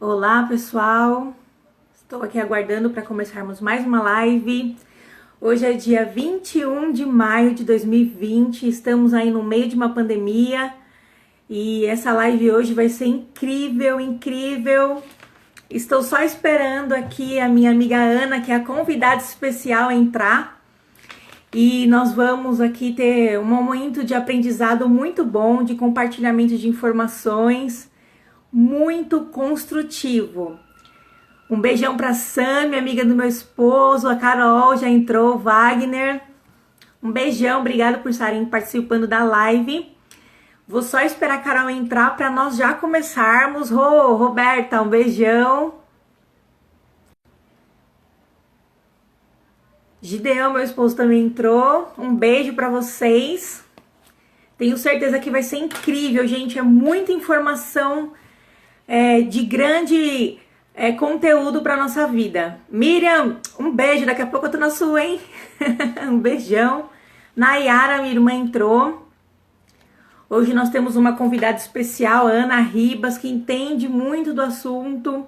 Olá, pessoal. Estou aqui aguardando para começarmos mais uma live. Hoje é dia 21 de maio de 2020. Estamos aí no meio de uma pandemia e essa live hoje vai ser incrível, incrível. Estou só esperando aqui a minha amiga Ana, que é a convidada especial, entrar. E nós vamos aqui ter um momento de aprendizado muito bom, de compartilhamento de informações, muito construtivo. Um beijão pra Sami, amiga do meu esposo, a Carol já entrou, Wagner. Um beijão, obrigado por estarem participando da live. Vou só esperar a Carol entrar para nós já começarmos. Roberta, um beijão. Gideão, meu esposo, também entrou. Um beijo para vocês. Tenho certeza que vai ser incrível, gente. É muita informação de grande conteúdo para nossa vida. Miriam, um beijo. Daqui a pouco eu tô na sua, hein? Um beijão. Nayara, minha irmã, entrou. Hoje nós temos uma convidada especial, a Ana Ribas, que entende muito do assunto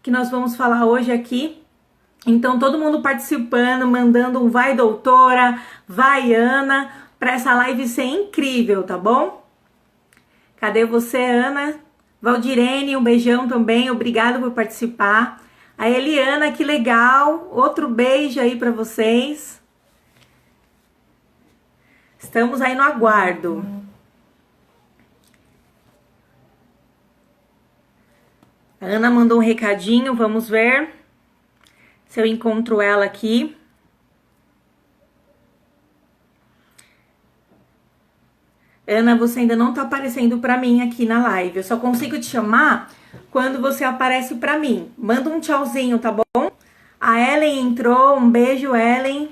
que nós vamos falar hoje aqui. Então, todo mundo participando, mandando um vai doutora, vai Ana, para essa live ser incrível, tá bom? Cadê você, Ana? Valdirene, um beijão também, obrigado por participar. A Eliana, que legal, outro beijo aí para vocês. Estamos aí no aguardo. A Ana mandou um recadinho, vamos ver se eu encontro ela aqui. Ana, você ainda não tá aparecendo pra mim aqui na live. Eu só consigo te chamar quando você aparece pra mim. Manda um tchauzinho, tá bom? A Ellen entrou, um beijo, Ellen.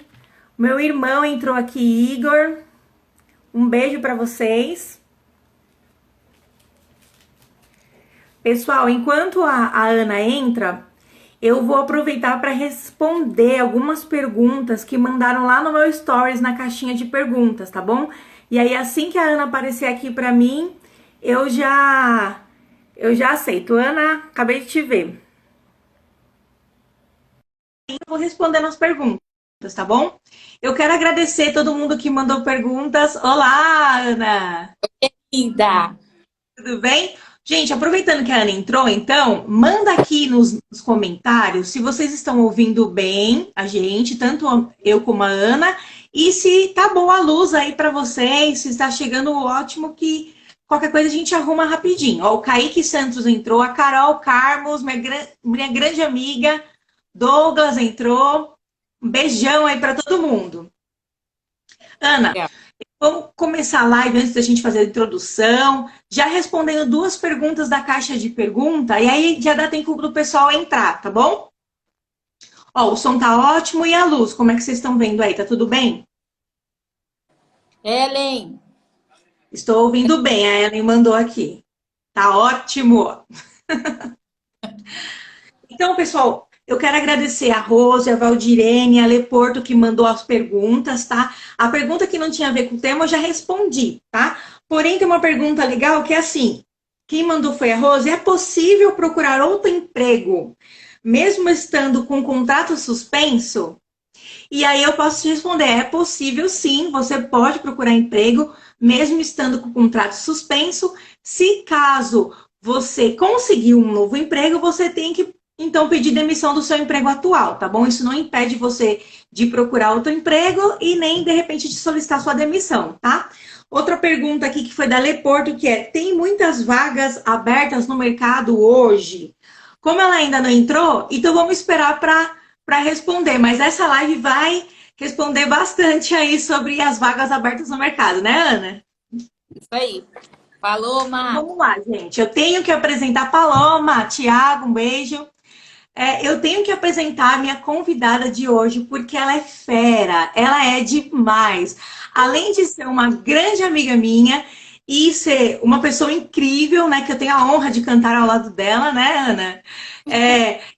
Meu irmão entrou aqui, Igor. Um beijo pra vocês. Pessoal, enquanto a Ana entra, eu vou aproveitar para responder algumas perguntas que mandaram lá no meu stories, na caixinha de perguntas, tá bom? E aí, assim que a Ana aparecer aqui para mim, eu já aceito. Ana, acabei de te ver. Eu vou respondendo as perguntas, tá bom? Eu quero agradecer todo mundo que mandou perguntas. Olá, Ana! Linda. Tudo bem? Gente, aproveitando que a Ana entrou, então, manda aqui nos comentários se vocês estão ouvindo bem a gente, tanto eu como a Ana, e se tá boa a luz aí para vocês, se está chegando ótimo, que qualquer coisa a gente arruma rapidinho. Ó, o Kaique Santos entrou, a Carol Carmos, minha grande amiga, Douglas entrou. Um beijão aí para todo mundo. Ana, vamos começar a live antes da gente fazer a introdução, já respondendo duas perguntas da caixa de pergunta, e aí já dá tempo do pessoal entrar, tá bom? Ó, o som tá ótimo e a luz, como é que vocês estão vendo aí? Tá tudo bem? Ellen, Estou ouvindo bem, a Ellen mandou aqui. Tá ótimo! Então, pessoal, eu quero agradecer a Rose, a Valdirene, a Leporto que mandou as perguntas, tá? A pergunta que não tinha a ver com o tema eu já respondi, tá? Porém, tem uma pergunta legal que é assim: quem mandou foi a Rose. É possível procurar outro emprego, mesmo estando com contrato suspenso? E aí eu posso te responder: é possível sim, você pode procurar emprego, mesmo estando com contrato suspenso. Se caso você conseguir um novo emprego, você tem que então pedir demissão do seu emprego atual, tá bom? Isso não impede você de procurar outro emprego e nem de repente de solicitar sua demissão, tá? Outra pergunta aqui que foi da Leporto, que é: tem muitas vagas abertas no mercado hoje? Como ela ainda não entrou, então vamos esperar para responder, mas essa live vai responder bastante aí sobre as vagas abertas no mercado, né, Ana? isso aí. Falou, Má. Vamos lá, gente. Eu tenho que apresentar a Paloma, Tiago, um beijo. Eu tenho que apresentar a minha convidada de hoje, porque ela é fera, ela é demais. Além de ser uma grande amiga minha e ser uma pessoa incrível, né, que eu tenho a honra de cantar ao lado dela, né, Ana?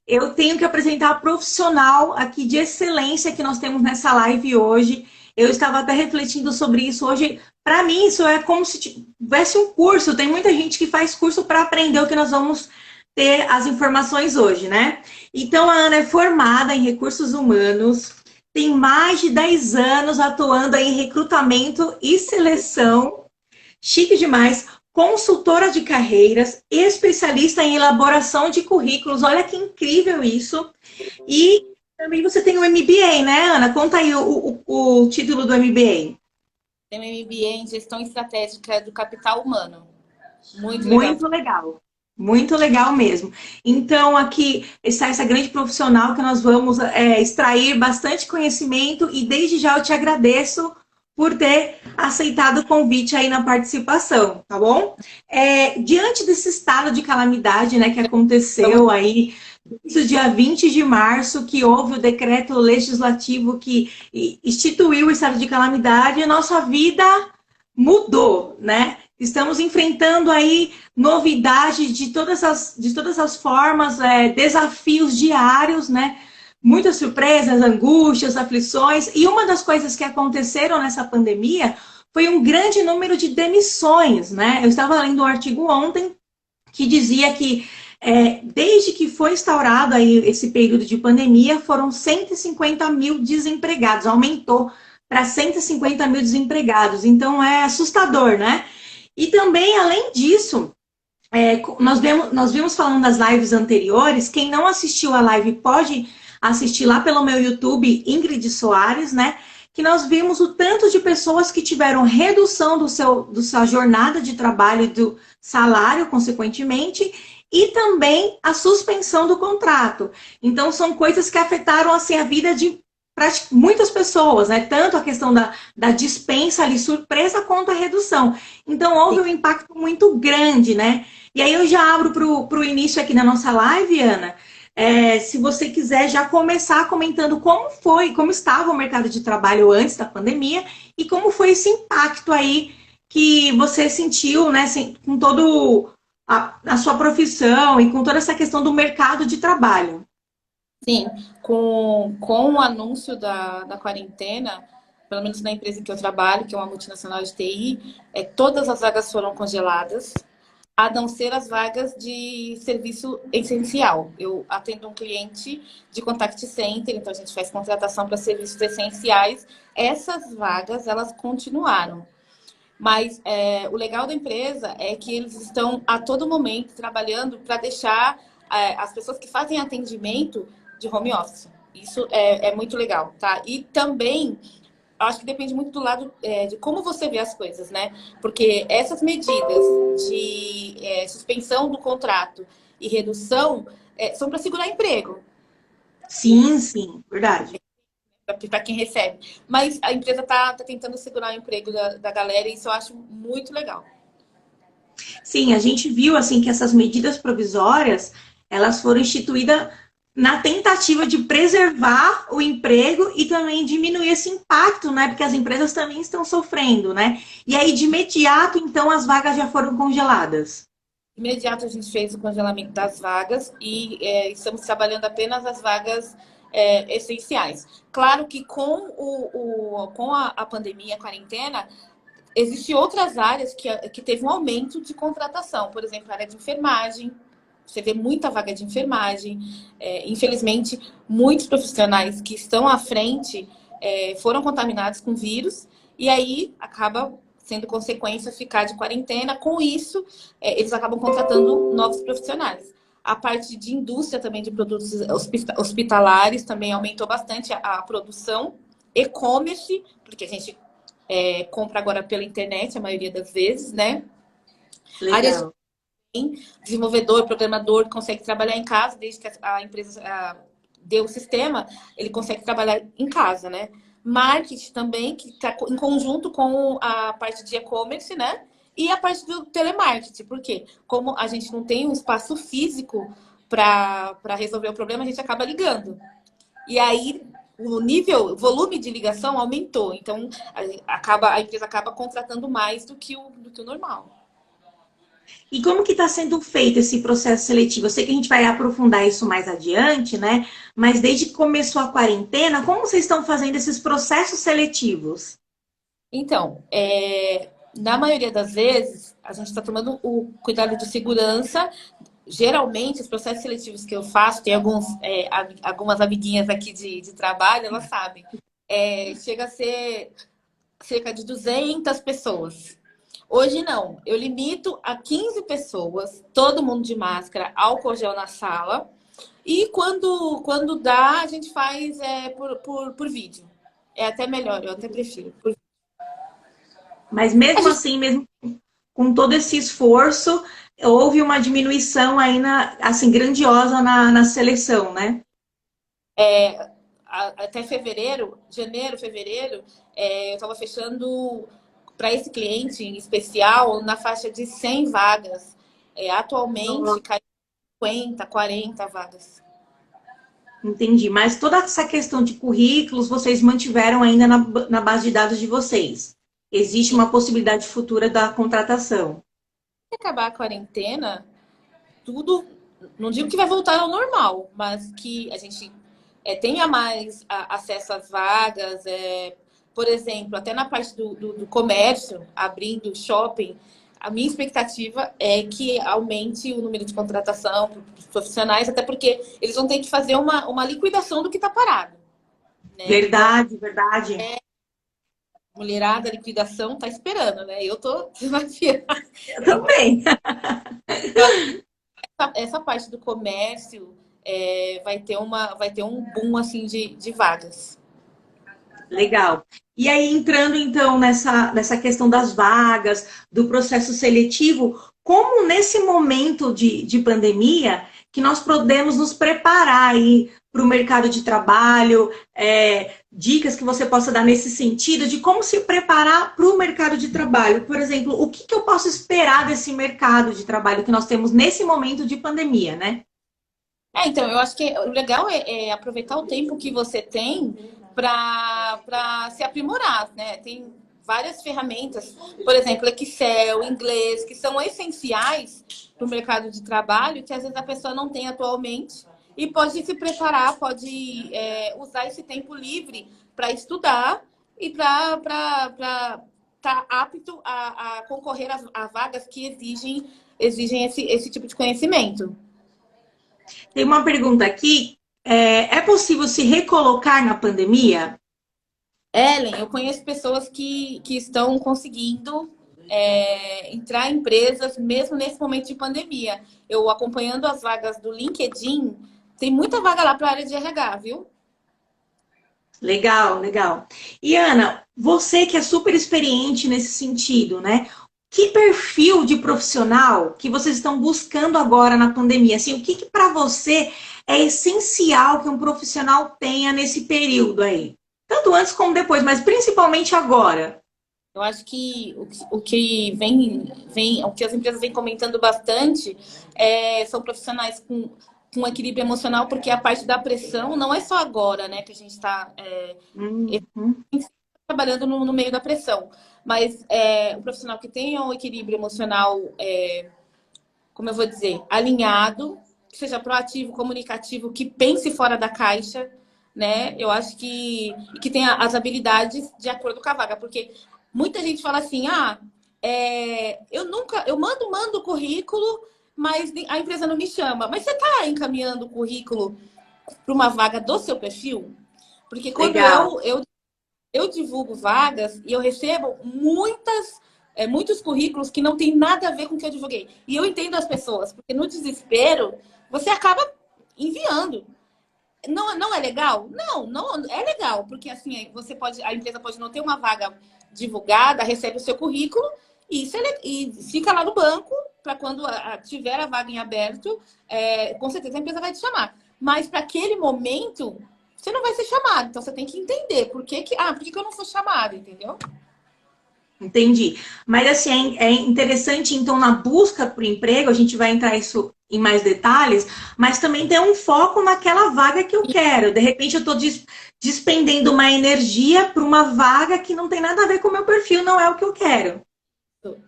Eu tenho que apresentar a profissional aqui de excelência que nós temos nessa live hoje. Eu estava até refletindo sobre isso hoje. Para mim, isso é como se tivesse um curso. Tem muita gente que faz curso para aprender o que nós vamos ter as informações hoje, né? Então, a Ana é formada em recursos humanos, tem mais de 10 anos atuando em recrutamento e seleção, chique demais, consultora de carreiras, especialista em elaboração de currículos, olha que incrível isso. E também você tem o MBA, né, Ana? Conta aí o título do MBA. Tem um MBA em Gestão Estratégica do Capital Humano. Muito legal. Muito legal. Muito legal mesmo. Então, aqui está essa grande profissional que nós vamos extrair bastante conhecimento e desde já eu te agradeço por ter aceitado o convite aí na participação, tá bom? Diante desse estado de calamidade, né, que aconteceu aí no dia 20 de março, que houve o decreto legislativo que instituiu o estado de calamidade, a nossa vida mudou, né? Estamos enfrentando aí novidades de todas as formas, desafios diários, né? Muitas surpresas, angústias, aflições. E uma das coisas que aconteceram nessa pandemia foi um grande número de demissões, né? Eu estava lendo um artigo ontem que dizia que desde que foi instaurado aí esse período de pandemia, foram 150 mil desempregados, aumentou para 150 mil desempregados. Então é assustador, né? E também, além disso, nós vimos falando das lives anteriores, quem não assistiu a live pode assistir lá pelo meu YouTube, Ingrid Soares, né? Que nós vimos o tanto de pessoas que tiveram redução do sua jornada de trabalho e do salário, consequentemente, e também a suspensão do contrato. Então, são coisas que afetaram assim, a vida de muitas pessoas, né? Tanto a questão da dispensa ali, surpresa, quanto a redução. Então, houve um impacto muito grande, né? E aí eu já abro para o início aqui da nossa live, Ana. Se você quiser já começar comentando como estava o mercado de trabalho antes da pandemia e como foi esse impacto aí que você sentiu, né, assim, com todo a sua profissão e com toda essa questão do mercado de trabalho. Sim, com o anúncio da quarentena, pelo menos na empresa em que eu trabalho, que é uma multinacional de TI, todas as vagas foram congeladas, a não ser as vagas de serviço essencial. Eu atendo um cliente de contact center, então a gente faz contratação para serviços essenciais. Essas vagas, elas continuaram. Mas o legal da empresa é que eles estão a todo momento trabalhando para deixar as pessoas que fazem atendimento de home office. Isso é muito legal, tá? E também, acho que depende muito do lado de como você vê as coisas, né? Porque essas medidas de suspensão do contrato e redução são para segurar emprego. Sim, sim, verdade. Para quem recebe. Mas a empresa está tentando segurar o emprego da galera e isso eu acho muito legal. Sim, a gente viu assim que essas medidas provisórias, elas foram instituídas na tentativa de preservar o emprego e também diminuir esse impacto, né? Porque as empresas também estão sofrendo, né? E aí, de imediato, então, as vagas já foram congeladas. Imediato a gente fez o congelamento das vagas e estamos trabalhando apenas as vagas essenciais. Claro que com a pandemia, a quarentena, existem outras áreas que teve um aumento de contratação. Por exemplo, a área de enfermagem. Você vê muita vaga de enfermagem. Infelizmente, muitos profissionais que estão à frente foram contaminados com vírus e aí acaba sendo consequência ficar de quarentena. Com isso, eles acabam contratando novos profissionais. A parte de indústria também de produtos hospitalares também aumentou bastante a produção. E-commerce, porque a gente compra agora pela internet, a maioria das vezes, né? Áreas Legal. de desenvolvedor, programador, consegue trabalhar em casa, desde que a empresa deu o sistema, ele consegue trabalhar em casa, né? Marketing também, que está em conjunto com a parte de e-commerce, né? E a parte do telemarketing, porque como a gente não tem um espaço físico para resolver o problema, a gente acaba ligando. E aí o volume de ligação aumentou. Então, a empresa acaba contratando mais do que o normal. E como que está sendo feito esse processo seletivo? Eu sei que a gente vai aprofundar isso mais adiante, né? Mas desde que começou a quarentena, como vocês estão fazendo esses processos seletivos? Então, na maioria das vezes, a gente está tomando o cuidado de segurança geralmente, os processos seletivos que eu faço, tem algumas amiguinhas aqui de trabalho, elas sabem, chega a ser cerca de 200 pessoas. Hoje não, eu limito a 15 pessoas, todo mundo de máscara, álcool gel na sala. E quando dá, a gente faz por vídeo. É até melhor, eu até prefiro. Mas A mesmo gente, assim, mesmo com todo esse esforço, houve uma diminuição aí assim, grandiosa na seleção, né? até fevereiro, janeiro, fevereiro, eu estava fechando para esse cliente em especial na faixa de 100 vagas. Atualmente, caiu 50, 40 vagas. Entendi. Mas toda essa questão de currículos, vocês mantiveram ainda na base de dados de vocês. Existe Sim. uma possibilidade futura da contratação. Se acabar a quarentena, tudo, não digo que vai voltar ao normal, mas que a gente tenha mais acesso às vagas, por exemplo, até na parte do comércio, abrindo shopping, a minha expectativa é que aumente o número de contratação para os profissionais, até porque eles vão ter que fazer uma liquidação do que está parado, né? Então, Verdade, verdade. mulherada, liquidação, está esperando, né? Eu estou desafiando. Eu também. Essa parte do comércio vai ter um boom assim de vagas. Legal. E aí, entrando então nessa questão das vagas, do processo seletivo, como nesse momento de pandemia, que nós podemos nos preparar aí para o mercado de trabalho, dicas que você possa dar nesse sentido de como se preparar para o mercado de trabalho. Por exemplo, o que eu posso esperar desse mercado de trabalho que nós temos nesse momento de pandemia, né? Então, eu acho que o legal é aproveitar o tempo que você tem para se aprimorar, né? Tem várias ferramentas, por exemplo, Excel, inglês, que são essenciais para o mercado de trabalho, que às vezes a pessoa não tem atualmente e pode se preparar, pode usar esse tempo livre para estudar e para estar apto a concorrer a vagas que exigem esse tipo de conhecimento. Tem uma pergunta aqui. É possível se recolocar na pandemia? Ellen, eu conheço pessoas que estão conseguindo entrar em empresas mesmo nesse momento de pandemia. Eu acompanhando as vagas do LinkedIn, tem muita vaga lá para a área de RH, viu? Legal, legal. E Ana, você que é super experiente nesse sentido, né? Que perfil de profissional que vocês estão buscando agora na pandemia? Assim, o que para você é essencial que um profissional tenha nesse período aí? Tanto antes como depois, mas principalmente agora. Eu acho que o que o que as empresas vêm comentando bastante são profissionais com equilíbrio emocional, porque a parte da pressão não é só agora, né, que a gente está Uhum. trabalhando no meio da pressão. Mas um profissional que tenha um equilíbrio emocional, como eu vou dizer, alinhado, que seja proativo, comunicativo, que pense fora da caixa, né? Eu acho que tenha as habilidades de acordo com a vaga, porque muita gente fala assim, eu mando o currículo, mas a empresa não me chama. Mas você está encaminhando o currículo para uma vaga do seu perfil? Porque quando Legal. eu divulgo vagas e eu recebo muitos currículos que não tem nada a ver com o que eu divulguei. E eu entendo as pessoas, porque no desespero você acaba enviando. Não é legal? Não é legal, porque assim a empresa pode não ter uma vaga divulgada, recebe o seu currículo e fica lá no banco para quando tiver a vaga em aberto, com certeza a empresa vai te chamar. Mas para aquele momento você não vai ser chamado, então você tem que entender por que eu não fui chamada, entendeu? Entendi. Mas assim, é interessante, então, na busca por emprego, a gente vai entrar isso em mais detalhes, mas também ter um foco naquela vaga que eu quero. De repente, eu estou despendendo uma energia para uma vaga que não tem nada a ver com o meu perfil, não é o que eu quero.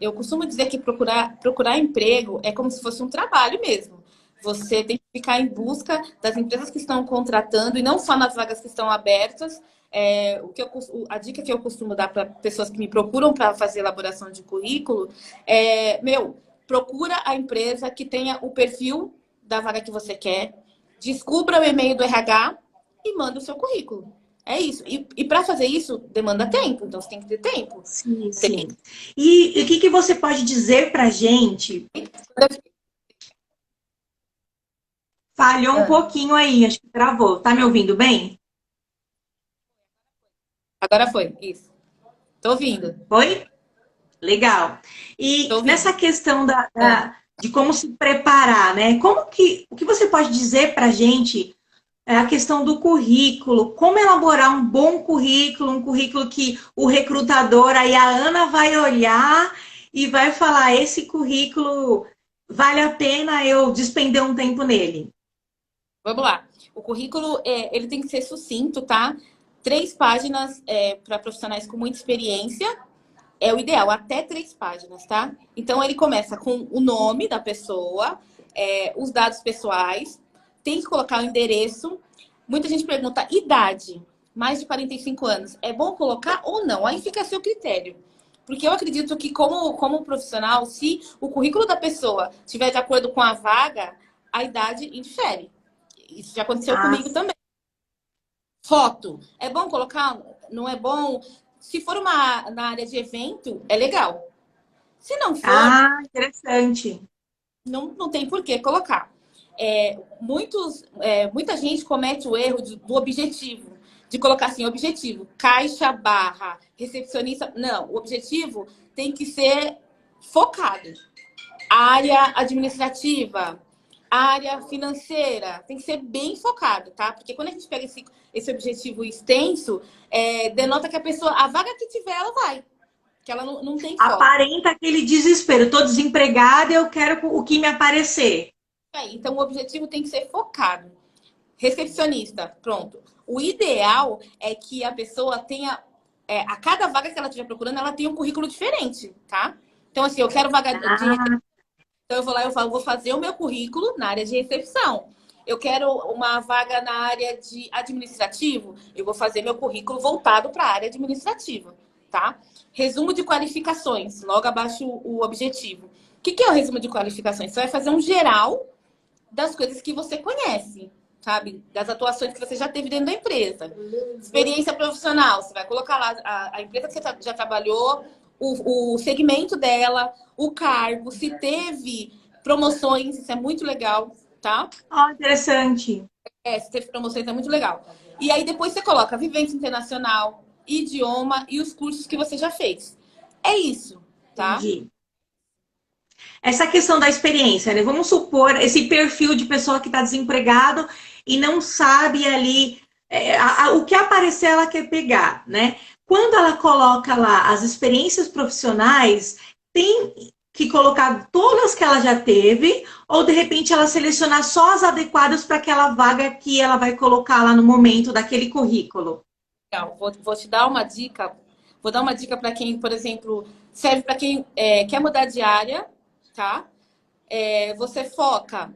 Eu costumo dizer que procurar emprego é como se fosse um trabalho mesmo. Você tem que ficar em busca das empresas que estão contratando e não só nas vagas que estão abertas. A dica que eu costumo dar para pessoas que me procuram para fazer elaboração de currículo procura a empresa que tenha o perfil da vaga que você quer, descubra o e-mail do RH e manda o seu currículo. É isso. E para fazer isso, demanda tempo. Então, você tem que ter tempo. Sim, sim. E o que, que você pode dizer para a gente? Falhou um pouquinho aí, acho que travou. Tá me ouvindo bem? Agora foi, isso. Tô ouvindo. Foi? Legal. Tô E ouvindo. nessa questão Ah. de como se preparar, né? O que você pode dizer para a gente a questão do currículo? Como elaborar um bom currículo, um currículo que o recrutador, aí a Ana vai olhar e vai falar, esse currículo vale a pena eu despender um tempo nele? Vamos lá. O currículo, ele tem que ser sucinto, tá? 3 páginas para profissionais com muita experiência. É o ideal, até 3 páginas, tá? Então, ele começa com o nome da pessoa, os dados pessoais, tem que colocar o endereço. Muita gente pergunta, idade, mais de 45 anos, é bom colocar ou não? Aí fica a seu critério. Porque eu acredito que, como profissional, se o currículo da pessoa estiver de acordo com a vaga, a idade indifere. Isso já aconteceu Ah, comigo também. Foto, é bom colocar? Não é bom? Se for na área de evento, é legal. Se não for, interessante. não tem por que colocar. Muita gente comete o erro do objetivo, de colocar assim, objetivo, caixa barra, recepcionista. Não, o objetivo tem que ser focado. Área administrativa, área financeira, tem que ser bem focado, tá? Porque quando a gente pega esse objetivo extenso, denota que a pessoa, a vaga que tiver, ela vai. Que ela não tem foco. Aparenta aquele desespero. Estou desempregada e eu quero o que me aparecer. Então, o objetivo tem que ser focado. Recepcionista, pronto. O ideal é que a pessoa tenha, a cada vaga que ela estiver procurando, ela tenha um currículo diferente, tá? Então, assim, eu quero vaga de recepção. Então, eu vou lá e eu falo, vou fazer o meu currículo na área de recepção. Eu quero uma vaga na área de administrativo, eu vou fazer meu currículo voltado para a área administrativa, tá? Resumo de qualificações, logo abaixo o objetivo. O que é o resumo de qualificações? Você vai fazer um geral das coisas que você conhece, sabe? Das atuações que você já teve dentro da empresa. Experiência profissional, você vai colocar lá a empresa que você já trabalhou, o segmento dela, o cargo, se teve promoções, isso é muito legal, tá? Interessante. Se teve promoções é muito legal. E aí depois você coloca vivência internacional, idioma e os cursos que você já fez. É isso, tá? Entendi. Essa questão da experiência, né? Vamos supor esse perfil de pessoa que está desempregado e não sabe ali o que aparecer ela quer pegar, né? Quando ela coloca lá as experiências profissionais, tem que colocar todas que ela já teve, ou de repente ela selecionar só as adequadas para aquela vaga que ela vai colocar lá no momento daquele currículo. Legal. Vou te dar uma dica. Vou dar uma dica para quem, por exemplo, serve para quem quer mudar de área, tá? Você foca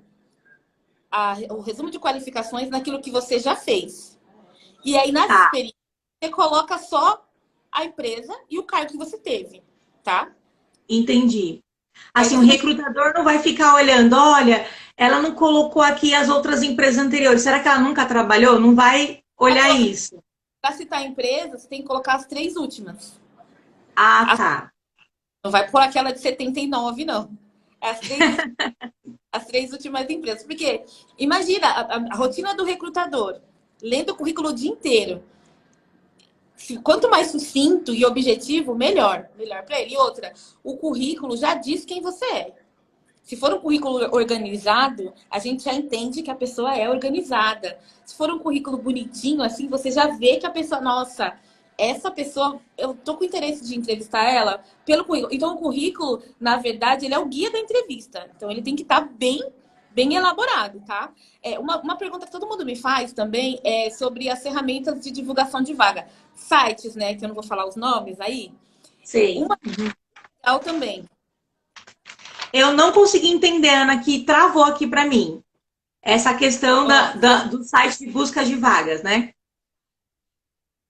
o resumo de qualificações naquilo que você já fez. E aí, nas Tá, experiências, você coloca só a empresa e o cargo que você teve, tá? entendi. E aí Assim, o você não recrutador não vai ficar olhando, olha, ela não colocou aqui as outras empresas anteriores. Será que ela nunca trabalhou? Não vai olhar isso. para citar a empresa, você tem que colocar as 3 últimas. Ah, tá. Não vai por aquela de 79, não. É as três últimas empresas. Porque imagina a rotina do recrutador, lendo o currículo o dia inteiro. Quanto mais sucinto e objetivo, melhor. Melhor para ele. E outra, o currículo já diz quem você é. Se for um currículo organizado, a gente já entende que a pessoa é organizada. Se for um currículo bonitinho, assim, você já vê que a pessoa, nossa, essa pessoa, eu tô com interesse de entrevistar ela pelo currículo. Então, o currículo, na verdade, ele é o guia da entrevista. Então, ele tem que estar bem elaborado, tá? Uma pergunta que todo mundo me faz também é sobre as ferramentas de divulgação de vaga. Sites, né, que eu não vou falar os nomes aí. Sei. Uma legal também. Eu não consegui entender, Ana, que travou aqui para mim. Essa questão Ó, do site de busca de vagas, né?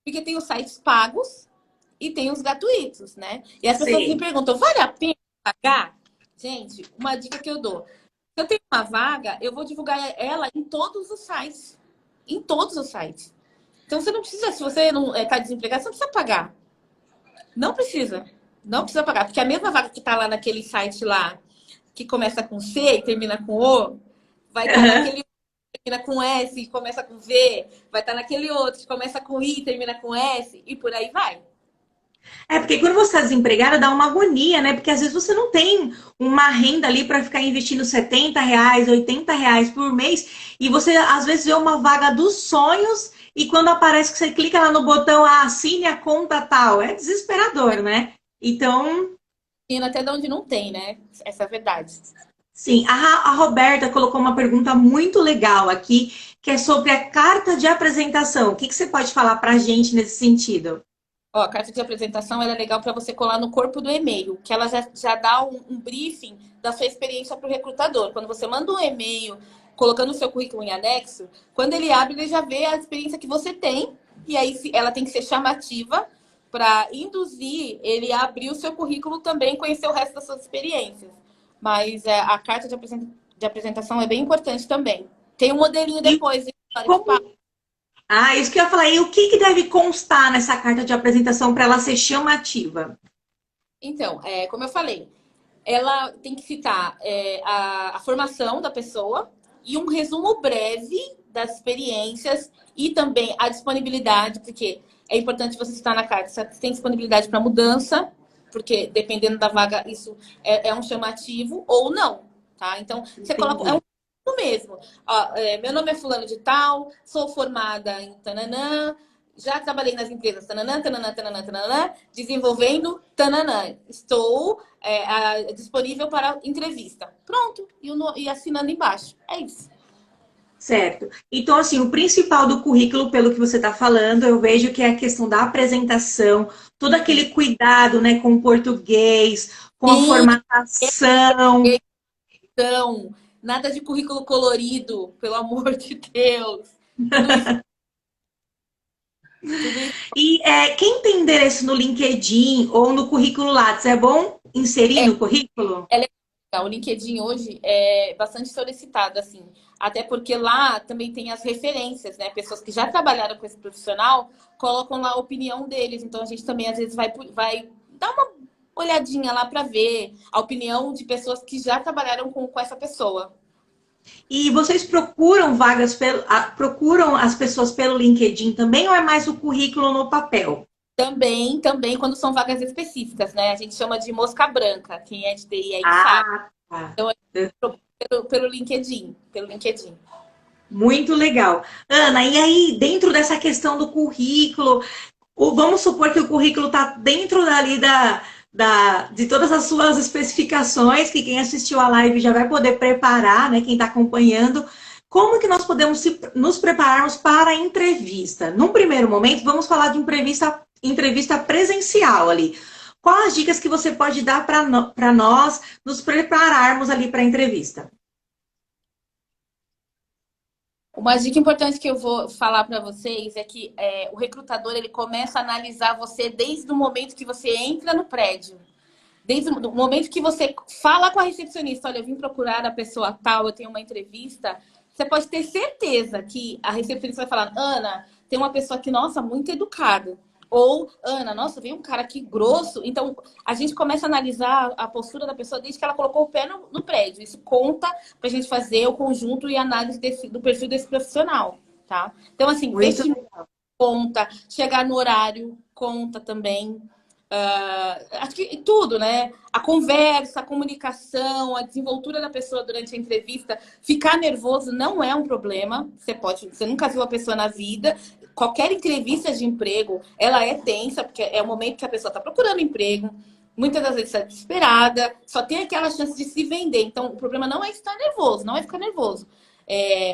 porque tem os sites pagos e tem os gratuitos, né? E as pessoas me Sei. perguntam, vale a pena pagar? Gente, uma dica que eu dou. Se eu tenho uma vaga, eu vou divulgar ela em todos os sites. Em todos os sites. Então você não precisa, se você não está desempregado, você não precisa pagar. Não precisa. Não precisa pagar. Porque a mesma vaga que está lá naquele site lá, que começa com C e termina com O, vai estar naquele que termina com S e começa com V, vai estar naquele outro que começa com I e termina com S, e por aí vai. É, porque quando você está desempregada, dá uma agonia, né? Porque às vezes você não tem uma renda ali para ficar investindo R$ 70, R$ 80 por mês, e você às vezes vê uma vaga dos sonhos, e quando aparece que você clica lá no botão, assine a conta tal, é desesperador, né? Então, Indo até de onde não tem, né? Essa é a verdade. sim, a Roberta colocou uma pergunta muito legal aqui, que é sobre a carta de apresentação. O que você pode falar para a gente nesse sentido? Ó, a carta de apresentação ela é legal para você colar no corpo do e-mail, que ela já dá um briefing da sua experiência para o recrutador. Quando você manda um e-mail colocando o seu currículo em anexo, quando ele abre, ele já vê a experiência que você tem, e aí ela tem que ser chamativa para induzir ele a abrir o seu currículo também, conhecer o resto das suas experiências. Mas a carta de apresentação é bem importante também. Tem um modelinho E depois, hein, que como isso que eu ia falar. E o que deve constar nessa carta de apresentação para ela ser chamativa? Então, como eu falei, ela tem que citar a formação da pessoa e um resumo breve das experiências e também a disponibilidade, porque é importante você citar na carta se tem disponibilidade para mudança, porque dependendo da vaga isso é um chamativo ou não, tá? Então, você coloca, é Entendi. um mesmo. Ó, meu nome é fulano de tal, sou formada em tananã, já trabalhei nas empresas tananã, tananã, tananã, tananã, desenvolvendo tananã. Estou disponível para entrevista. Pronto. E assinando embaixo. É isso. Certo. Então, assim, o principal do currículo, pelo que você está falando, eu vejo que é a questão da apresentação, todo aquele cuidado, né, com o português, com a Sim, formatação. então, nada de currículo colorido, pelo amor de Deus. Tudo isso, tudo isso E quem tem endereço no LinkedIn ou no currículo Lattes, é bom inserir é, no currículo? é legal. O LinkedIn hoje é bastante solicitado, assim. Até porque lá também tem as referências, né? Pessoas que já trabalharam com esse profissional colocam lá a opinião deles. Então a gente também às vezes vai dar uma olhadinha lá para ver a opinião de pessoas que já trabalharam com essa pessoa. E vocês procuram procuram as pessoas pelo LinkedIn também ou é mais o currículo no papel? Também quando são vagas específicas, né? A gente chama de mosca branca. Quem é de TI aí sabe. Ah, tá. Então, pelo LinkedIn, pelo LinkedIn. Muito legal. Ana, e aí, dentro dessa questão do currículo, vamos supor que o currículo está dentro dali de todas as suas especificações, que quem assistiu a live já vai poder preparar, né? Quem está acompanhando. Como que nós podemos nos prepararmos para a entrevista? Num primeiro momento, vamos falar de entrevista presencial ali. Quais as dicas que você pode dar para nós nos prepararmos ali para a entrevista? Uma dica importante que eu vou falar para vocês é que o recrutador ele começa a analisar você desde o momento que você entra no prédio. Desde o momento que você fala com a recepcionista, olha, eu vim procurar a pessoa tal, eu tenho uma entrevista, você pode ter certeza que a recepcionista vai falar, Ana, tem uma pessoa aqui, nossa, muito educada. Ou, Ana, nossa, veio um cara aqui grosso. Então, a gente começa a analisar a postura da pessoa desde que ela colocou o pé no prédio. Isso conta para a gente fazer o conjunto e análise do perfil desse profissional, tá? Então, assim, Muito vestimento conta, chegar no horário conta também. Acho que tudo, né? A conversa, a comunicação, a desenvoltura da pessoa durante a entrevista. Ficar nervoso não é um problema. Você nunca viu a pessoa na vida. Qualquer entrevista de emprego, ela é tensa, porque é o momento que a pessoa está procurando emprego. Muitas das vezes está desesperada, só tem aquela chance de se vender. Então, o problema não é estar nervoso, não é ficar nervoso.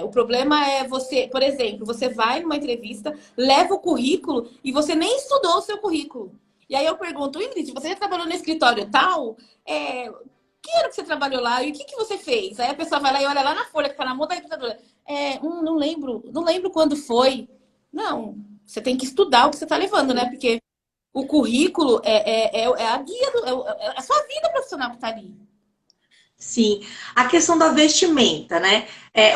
O problema é você, por exemplo, você vai numa entrevista, leva o currículo e você nem estudou o seu currículo. E aí eu pergunto, Ingrid, você já trabalhou no escritório tal? Que ano que você trabalhou lá? E o que você fez? Aí a pessoa vai lá e olha lá na folha que está na mão da recrutadora. Não lembro quando foi. Não, você tem que estudar o que você está levando, né? Porque o currículo é a guia, é a sua vida profissional que está ali. Sim, a questão da vestimenta, né?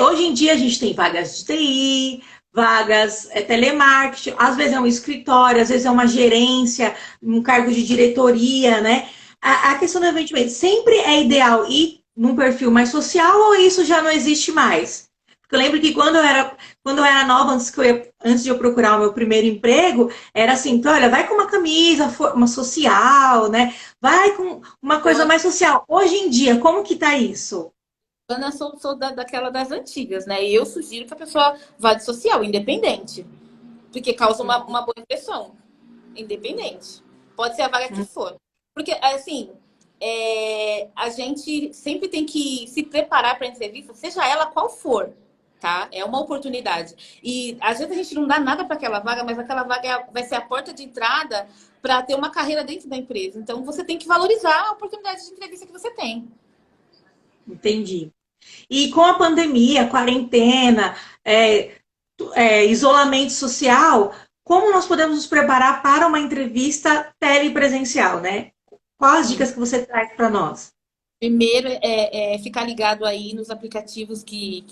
Hoje em dia a gente tem vagas de TI, vagas telemarketing, às vezes é um escritório, às vezes é uma gerência, um cargo de diretoria, né? A questão da vestimenta, sempre é ideal ir num perfil mais social ou isso já não existe mais? Porque eu lembro que quando eu era nova, antes de eu procurar o meu primeiro emprego, era assim, então, olha, vai com uma camisa, uma social, né? Vai com uma Eu, coisa mais social. Hoje em dia, como que tá isso? Ana, sou daquela das antigas, né? E eu sugiro que a pessoa vá de social, independente. Porque causa uma boa impressão. Independente. Pode ser a vaga que for. Porque, assim, a gente sempre tem que se preparar para a entrevista, seja ela qual for, tá? É uma oportunidade. E às vezes a gente não dá nada para aquela vaga, mas aquela vaga vai ser a porta de entrada para ter uma carreira dentro da empresa. Então você tem que valorizar a oportunidade de entrevista que você tem. Entendi. E com a pandemia, quarentena, isolamento social, como nós podemos nos preparar para uma entrevista telepresencial, né? Quais as Sim. dicas que você traz para nós? Primeiro é ficar ligado aí nos aplicativos que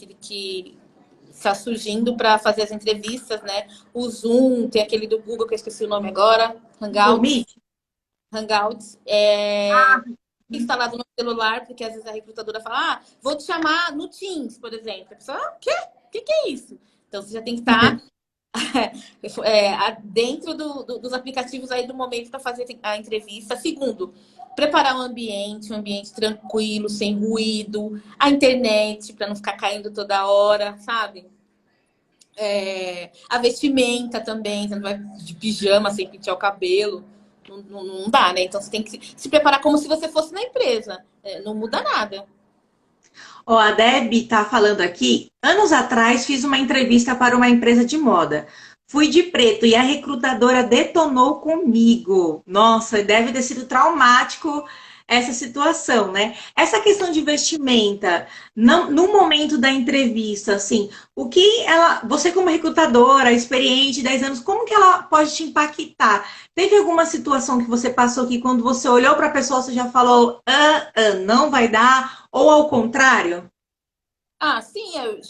está surgindo para fazer as entrevistas, né? O Zoom, tem aquele do Google que eu esqueci o nome agora, Google Hangouts. Meet? Hangouts instalado no celular, porque às vezes a recrutadora fala, vou te chamar no Teams, por exemplo. A pessoa, o quê? O que é isso? Então você já tem que estar dentro dos aplicativos aí do momento para fazer a entrevista. Segundo, preparar um ambiente tranquilo, sem ruído, a internet para não ficar caindo toda hora, sabe? A vestimenta também, você não vai de pijama sem pentear o cabelo. Não dá, né? Então você tem que se preparar como se você fosse na empresa. Não muda nada. Ó, a Deb está falando aqui. Anos atrás fiz uma entrevista para uma empresa de moda. Fui de preto e a recrutadora detonou comigo. Nossa, deve ter sido traumático essa situação, né? Essa questão de vestimenta, não, no momento da entrevista, assim, o que ela, você como recrutadora, experiente, 10 anos, como que ela pode te impactar? Teve alguma situação que você passou que quando você olhou para a pessoa, você já falou, não vai dar? Ou ao contrário? Sim, eu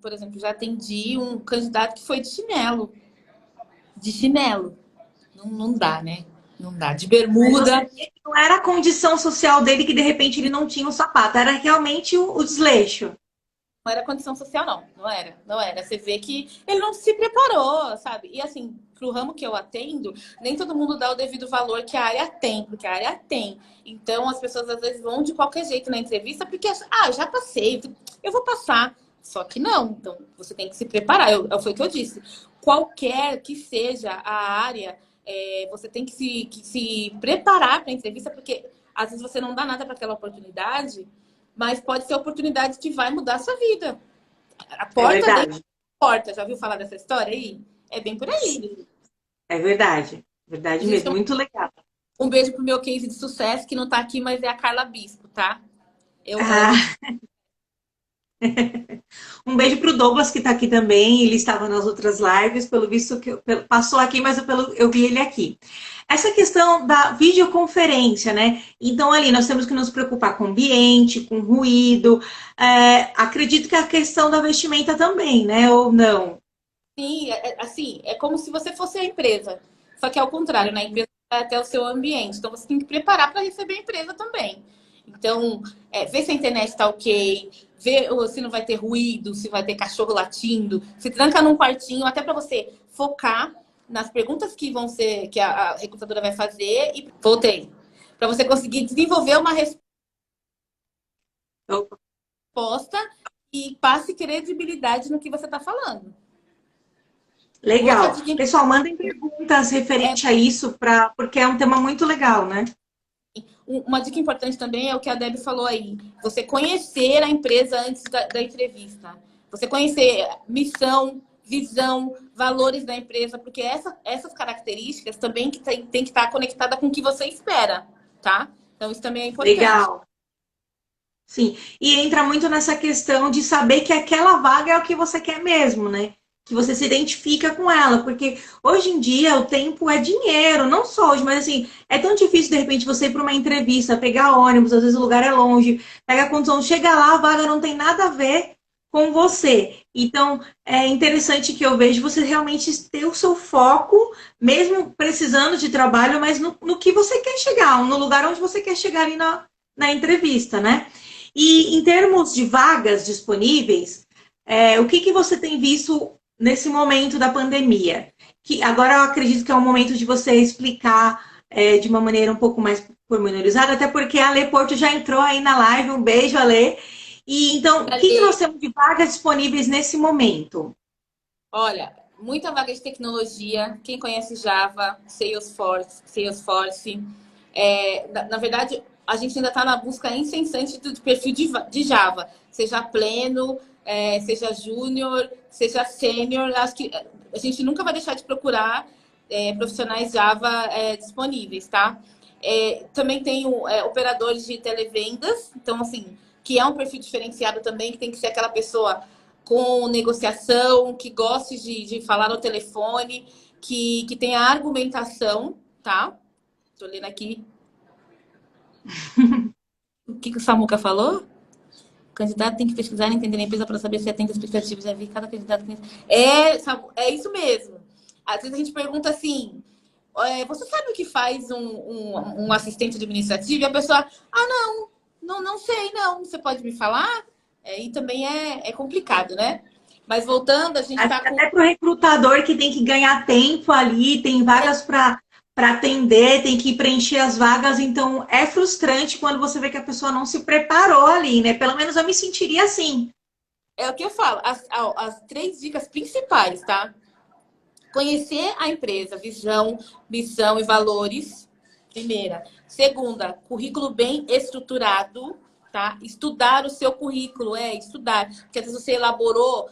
por exemplo, já atendi um candidato que foi de chinelo. De chinelo. Não dá, né? Não dá. De Mas você bermuda. via que não era a condição social dele que de repente ele não tinha um sapato, era realmente o desleixo. Não era condição social, não. Não era. Não era. Você vê que ele não se preparou, sabe? E assim, pro ramo que eu atendo, nem todo mundo dá o devido valor que a área tem, porque a área tem. Então, as pessoas às vezes vão de qualquer jeito na entrevista, porque, já passei, eu vou passar. Só que não. Então, você tem que se preparar. Foi o que eu disse. Qualquer que seja a área, você tem que se preparar para a entrevista, porque às vezes você não dá nada para aquela oportunidade, mas pode ser a oportunidade que vai mudar a sua vida. A É porta dentro verdade. da porta. Já ouviu falar dessa história aí? É bem por aí. Sim, é verdade. Verdade Gente, mesmo. Muito legal. um beijo pro meu case de sucesso, que não tá aqui, mas é a Carla Bispo, tá? Eu amo. Ah, um beijo para o Douglas, que está aqui também. Ele estava nas outras lives, pelo visto que passou aqui, mas eu vi ele aqui. Essa questão da videoconferência, né? Então, ali, nós temos que nos preocupar com o ambiente, com ruído. Acredito que a questão da vestimenta também, né? Ou não? Sim, assim, é como se você fosse a empresa. Só que é ao contrário, né? A empresa vai até o seu ambiente. Então você tem que preparar para receber a empresa também. Então, ver se a internet está ok, ver se não vai ter ruído, se vai ter cachorro latindo, se tranca num quartinho, até para você focar nas perguntas que vão ser, que a recrutadora vai fazer e voltei. Para você conseguir desenvolver uma Opa, resposta e passe credibilidade no que você está falando. Outra legal. dica Pessoal, mandem perguntas é referente a isso, porque é um tema muito legal, né? Uma dica importante também é o que a Deb falou aí. Você conhecer a empresa antes da entrevista. Você conhecer missão, visão, valores da empresa, porque essas características também que tem que estar conectada com o que você espera, tá? Então, isso também é importante. Legal. Sim, e entra muito nessa questão de saber que aquela vaga é o que você quer mesmo, né? que você se identifica com ela, porque hoje em dia o tempo é dinheiro, não só hoje, mas assim, é tão difícil de repente você ir para uma entrevista, pegar ônibus, às vezes o lugar é longe, pega a condição, chega lá, a vaga não tem nada a ver com você. Então, é interessante que eu vejo você realmente ter o seu foco, mesmo precisando de trabalho, mas no que você quer chegar, no lugar onde você quer chegar ali na entrevista, né? E em termos de vagas disponíveis, o que você tem visto nesse momento da pandemia? Que agora eu acredito que é o momento de você explicar de uma maneira um pouco mais pormenorizada, até porque a Lê Porto já entrou aí na live. Um beijo, Alê. E então, o que nós temos de vagas disponíveis nesse momento? Olha, muita vaga de tecnologia. Quem conhece Java, Salesforce. Na verdade, a gente ainda está na busca incessante do perfil de Java, seja pleno, seja júnior, seja sênior. Acho que a gente nunca vai deixar de procurar profissionais Java disponíveis, tá? Também tem operadores de televendas, então, assim, que é um perfil diferenciado também, que tem que ser aquela pessoa com negociação, que goste de falar no telefone, que tenha argumentação, tá? Tô lendo aqui. O que o Samuca falou? O candidato tem que pesquisar e entender a empresa para saber se atende às expectativas. Já vi cada candidato. É isso mesmo. Às vezes a gente pergunta assim: você sabe o que faz um assistente administrativo? E a pessoa, não sei, não. Você pode me falar? E também é complicado, né? Mas voltando, a gente está com... Até para o recrutador que tem que ganhar tempo ali, tem vagas para atender, tem que preencher as vagas, então é frustrante quando você vê que a pessoa não se preparou ali, né? Pelo menos eu me sentiria assim. É o que eu falo, as 3 dicas principais, tá? Conhecer a empresa, visão, missão e valores, primeira. Segunda, currículo bem estruturado, tá? Estudar o seu currículo, estudar. Porque às vezes você elaborou,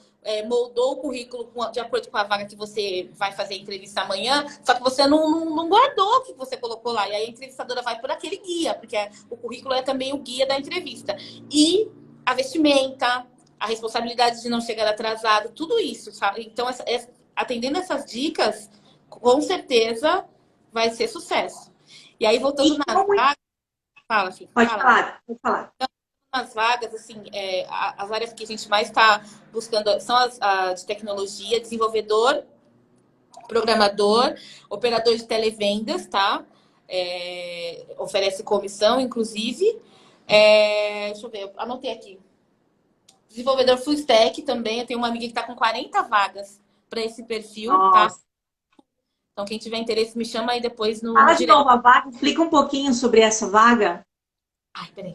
moldou o currículo de acordo com a vaga que você vai fazer a entrevista amanhã, só que você não guardou o que você colocou lá. E aí a entrevistadora vai por aquele guia, porque o currículo é também o guia da entrevista. E a vestimenta, a responsabilidade de não chegar atrasado, tudo isso, sabe? Então, atendendo essas dicas, com certeza vai ser sucesso. E aí, voltando nas vagas... Fala, filho. Pode falar. Nas vagas, assim, as áreas que a gente mais está buscando são as de tecnologia, desenvolvedor, programador, operador de televendas, tá? Oferece comissão, inclusive. Deixa eu ver, eu anotei aqui. Desenvolvedor full stack também. Eu tenho uma amiga que está com 40 vagas para esse perfil, tá? Então, quem tiver interesse, me chama aí depois no... Fala de novo a vaga, explica um pouquinho sobre essa vaga. Ai, peraí.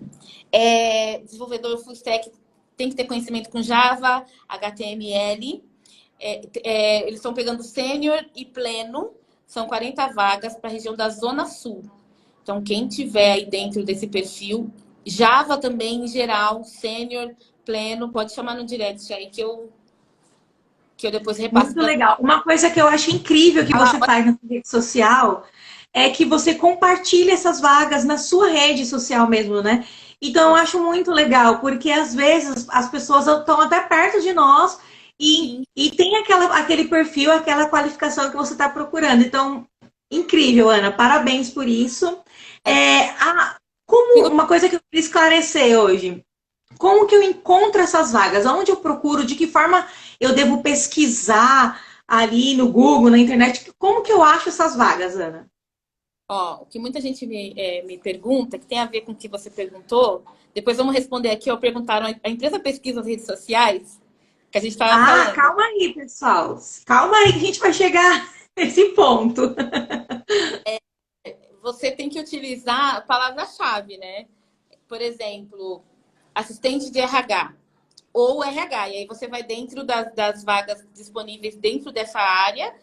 Desenvolvedor full stack tem que ter conhecimento com Java, HTML. Eles estão pegando sênior e pleno. São 40 vagas para a região da Zona Sul. Então, quem tiver aí dentro desse perfil, Java também, em geral, sênior, pleno, pode chamar no direct aí que eu depois repasso. Muito legal. Uma coisa que eu acho incrível que você faz na rede social é que você compartilha essas vagas na sua rede social mesmo, né? Então, eu acho muito legal, porque às vezes as pessoas estão até perto de nós e tem aquele perfil, aquela qualificação que você está procurando. Então, incrível, Ana. Parabéns por isso. Como uma coisa que eu queria esclarecer hoje. Como que eu encontro essas vagas? Onde eu procuro? De que forma eu devo pesquisar ali no Google, na internet? Como que eu acho essas vagas, Ana? O que muita gente me pergunta, que tem a ver com o que você perguntou, depois vamos responder aqui, perguntaram, a empresa pesquisa as redes sociais, que a gente estava falando. Calma aí, pessoal. Calma aí que a gente vai chegar nesse ponto. Você tem que utilizar a palavra-chave, né? Por exemplo, assistente de RH ou RH. E aí você vai dentro das vagas disponíveis dentro dessa área.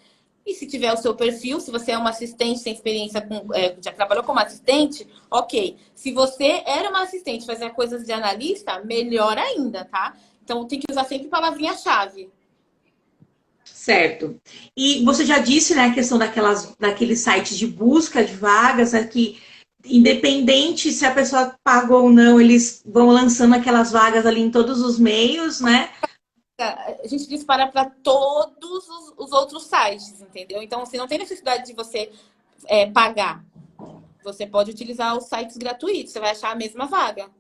E se tiver o seu perfil, se você é uma assistente, tem experiência já trabalhou como assistente, ok. Se você era uma assistente, fazia coisas de analista, melhor ainda, tá? Então tem que usar sempre palavrinha-chave. Certo. E você já disse, né, a questão daqueles sites de busca de vagas, né, que independente se a pessoa pagou ou não, eles vão lançando aquelas vagas ali em todos os meios, né? a gente dispara para todos os outros sites, entendeu? Então, assim, não tem necessidade de você pagar. Você pode utilizar os sites gratuitos, você vai achar a mesma vaga.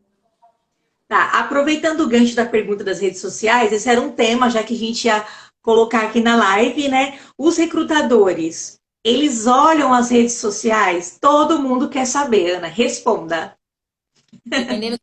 Tá, aproveitando o gancho da pergunta das redes sociais, esse era um tema, já que a gente ia colocar aqui na live, né? Os recrutadores, eles olham as redes sociais? Todo mundo quer saber, Ana, responda. Dependendo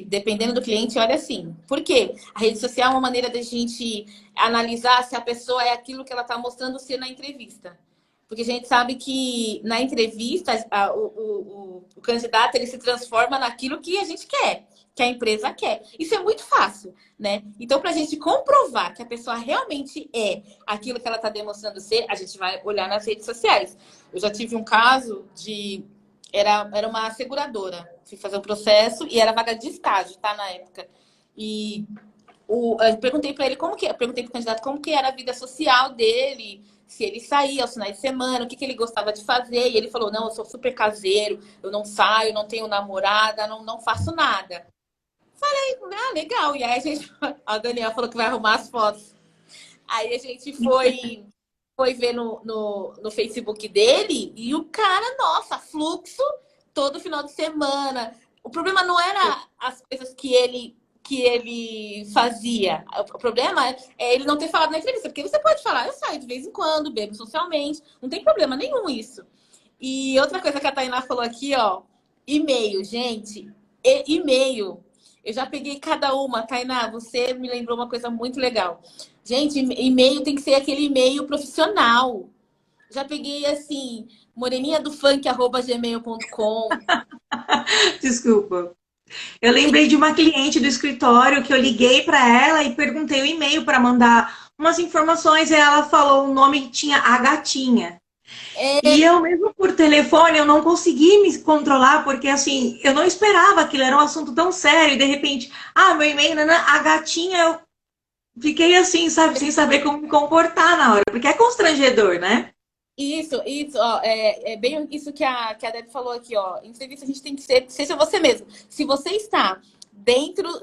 dependendo do cliente, olha assim. Por quê? A rede social é uma maneira da gente analisar se a pessoa é aquilo que ela está mostrando ser na entrevista. Porque a gente sabe que na entrevista o candidato ele se transforma naquilo que a gente quer, que a empresa quer. Isso é muito fácil, né? Então, para a gente comprovar que a pessoa realmente é aquilo que ela está demonstrando ser, a gente vai olhar nas redes sociais. Eu já tive um caso de era uma seguradora. Fui fazer um processo e era vaga de estágio, tá? Na época. E eu perguntei para ele perguntei pro candidato como que era a vida social dele, se ele saía aos finais de semana, o que ele gostava de fazer. E ele falou: não, eu sou super caseiro, eu não saio, não tenho namorada, não faço nada. Falei, ah, legal. E aí a gente, a Daniela falou que vai arrumar as fotos. Aí a gente foi ver no Facebook dele e o cara, nossa, fluxo todo final de semana. O problema não era as coisas que ele fazia. O problema é ele não ter falado na entrevista. Porque você pode falar, eu saio de vez em quando, bebo socialmente. Não tem problema nenhum isso. E outra coisa que a Tainá falou aqui, ó. E-mail, gente. E-mail. Eu já peguei cada uma. Tainá, você me lembrou uma coisa muito legal. Gente, e-mail tem que ser aquele e-mail profissional. Já peguei assim, moreninhadofunk@gmail.com. Desculpa. Eu lembrei de uma cliente do escritório que eu liguei para ela e perguntei o e-mail para mandar umas informações e ela falou o nome que tinha a gatinha. E eu mesmo por telefone eu não consegui me controlar porque assim, eu não esperava aquilo, era um assunto tão sério e de repente, meu e-mail, a gatinha, eu fiquei assim, sabe, sem saber como me comportar na hora, porque é constrangedor, né? Isso, ó, é bem isso que a Deb falou aqui, ó. Em entrevista a gente tem que seja você mesmo. Se você tá dentro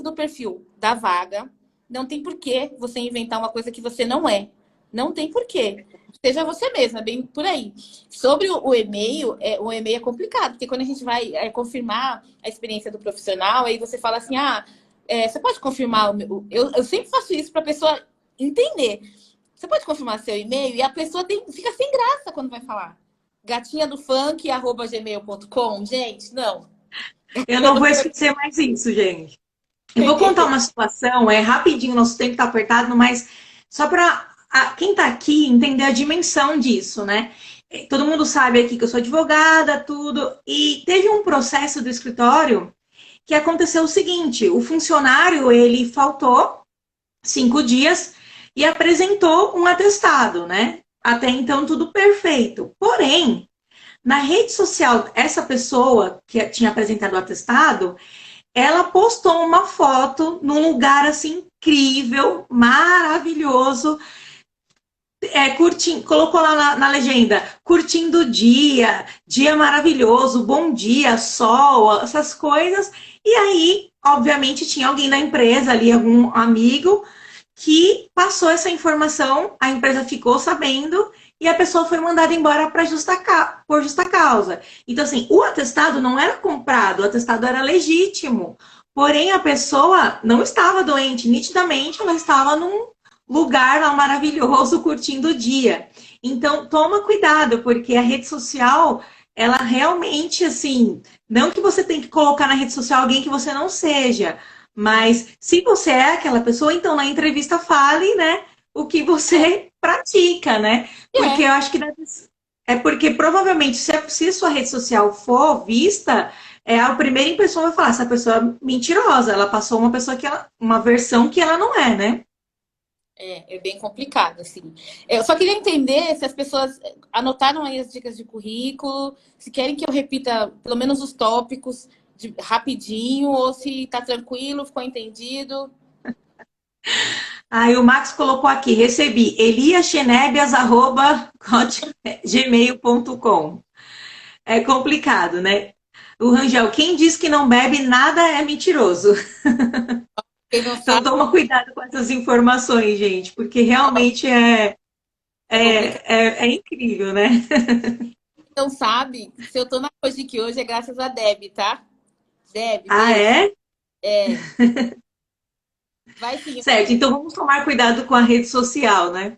do perfil da vaga, não tem por que você inventar uma coisa que você não é. Não tem por quê. Seja você mesmo, é bem por aí. Sobre o e-mail, o e-mail é complicado, porque quando a gente vai confirmar a experiência do profissional, aí você fala assim, você pode confirmar eu sempre faço isso para a pessoa entender. Você pode confirmar seu e-mail e a pessoa fica sem graça quando vai falar. Gatinha do funk@gmail.com, gente, não. Eu não vou esquecer mais isso, gente. Eu vou contar uma situação, rapidinho, nosso tempo está apertado, mas só para quem está aqui entender a dimensão disso, né? Todo mundo sabe aqui que eu sou advogada, tudo, e teve um processo do escritório que aconteceu o seguinte: o funcionário ele faltou 5 dias e apresentou um atestado, né? Até então tudo perfeito. Porém, na rede social, essa pessoa que tinha apresentado o atestado, ela postou uma foto num lugar assim incrível, maravilhoso, curtindo, colocou lá na legenda, curtindo o dia, dia maravilhoso, bom dia, sol, essas coisas. E aí, obviamente, tinha alguém da empresa ali, algum amigo, que passou essa informação, a empresa ficou sabendo e a pessoa foi mandada embora por justa causa. Então, assim, o atestado não era comprado, o atestado era legítimo. Porém, a pessoa não estava doente, nitidamente ela estava num lugar lá maravilhoso, curtindo o dia. Então, toma cuidado, porque a rede social, ela realmente, assim, não que você tem que colocar na rede social alguém que você não seja, mas se você é aquela pessoa, então na entrevista fale, né, o que você pratica, né? Porque eu acho que porque provavelmente se sua rede social for vista, a primeira impressão vai falar, essa pessoa é mentirosa, ela passou uma versão que ela não é, né? É bem complicado, assim. Eu só queria entender se as pessoas anotaram aí as dicas de currículo, se querem que eu repita pelo menos os tópicos rapidinho, ou se tá tranquilo, ficou entendido. Aí o Max colocou aqui, recebi eliachenebias@gmail.com. É complicado, né? O Rangel, quem diz que não bebe nada é mentiroso. Quem não Então sabe, toma cuidado com essas informações, gente, porque realmente é complicado. é incrível, né? Quem não sabe, se eu tô na Cogic hoje é graças a Deb, tá? Deb, Ah, beijo. é? É, vai sim. Certo, então vamos tomar cuidado com a rede social, né?